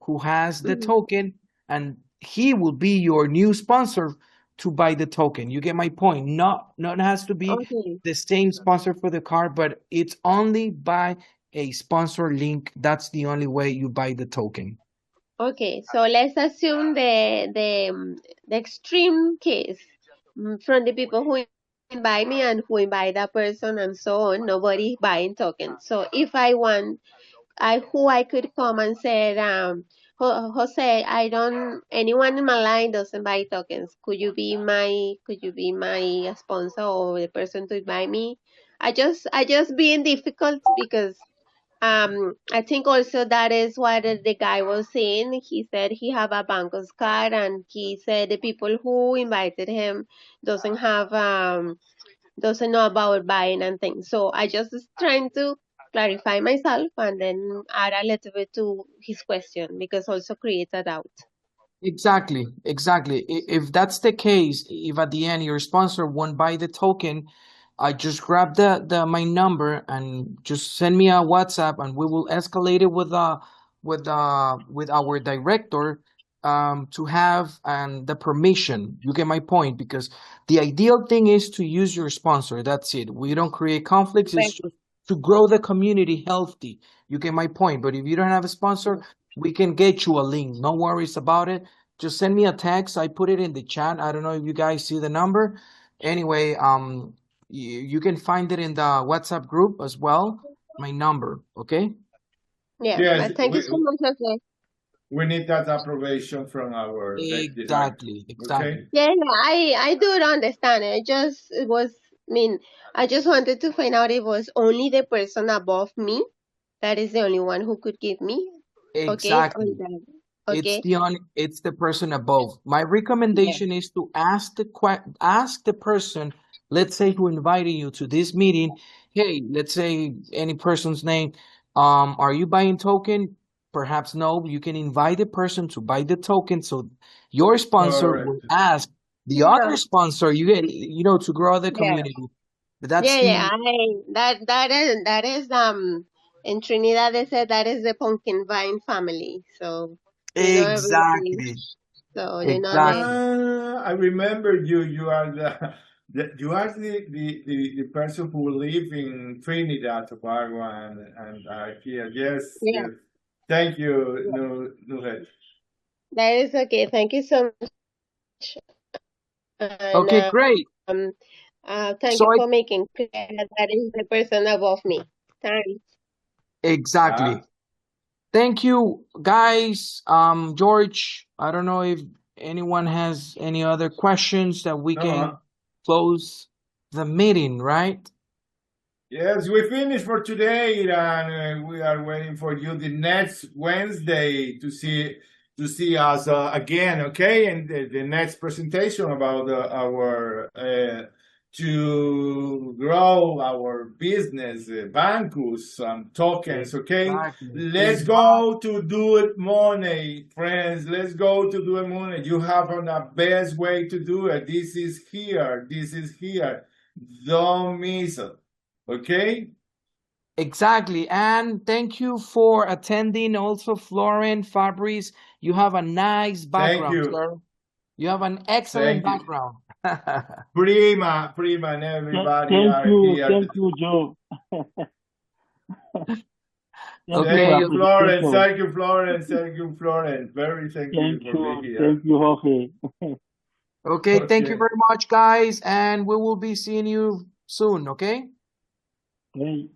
who has the Mhm. token and he will be your new sponsor to buy the token. You get my point. Not has to be Okay. the same sponsor for the car, but it's only by a sponsor link. That's the only way you buy the token. Okay, so let's assume the extreme case from the people who invite me and who invite that person and so on. Nobody buying tokens. So if I want, I could come and say, Jose, I don't. Anyone in my line doesn't buy tokens. Could you be my sponsor or the person to invite me? I just being difficult because I think also that is what the guy was saying. He said he have a Bancos card, and he said the people who invited him doesn't have doesn't know about buying and things. So I just is trying to clarify myself and then add a little bit to his question because also creates a doubt. Exactly, exactly. If that's the case, if at the end your sponsor won't buy the token, I just grab the my number and just send me a WhatsApp and we will escalate it with our director to have the permission. You get my point because the ideal thing is to use your sponsor. That's it. We don't create conflicts. It's just to grow the community healthy. You get my point. But if you don't have a sponsor, we can get you a link. No worries about it. Just send me a text. I put it in the chat. I don't know if you guys see the number. Anyway, you can find it in the WhatsApp group as well. My number, okay? Yeah, Yes, but thank you so much, Jose. we need that approbation from our director. Exactly, Okay. exactly. Yeah, I do understand. It was. I mean, I just wanted to find out if it was only the person above me that is the only one who could give me. Okay, Exactly. Okay. It's the person above. My recommendation is to ask the person, let's say, who invited you to this meeting. Hey, let's say any person's name. Are you buying token? Perhaps no. You can invite the person to buy the token, so your sponsor will Correct. ask the Yeah. other sponsor. You get, to grow the Yeah. community. But that's Yeah. That is in Trinidad they said that is the pumpkin vine family. So everybody. exactly, So exactly. I remember you. You are you are the person who live in Trinidad, Tobago, and here. Yes, yeah. yes. Thank you, Nuret. That is okay. Thank you so much. And Okay, great. thank So you for making clear that is the person above me. Thanks. exactly. Thank you, guys. George, I don't know if anyone has any other questions that we can close the meeting, right? Yes, we finished for today, and we are waiting for you the next Wednesday to see us again, okay? And the next presentation about our to grow our business, Bancus, tokens, okay? Exactly. Let's go to do it money, friends. Let's go to do it money. You have the best way to do it. This is here. This is here. Don't miss it. Okay. Exactly. And thank you for attending. Also, Florent, Fabrice, you have a nice background, Thank you. sir. You have an excellent Thank you. background. Prima, and everybody are here. Thank you, Joe. Okay. Thank you, Florence. Thank you, Florence. Thank you, Florence. Thank you for being here. Thank you, Jorge. Okay, thank you very much, guys, and we will be seeing you soon, okay? Okay.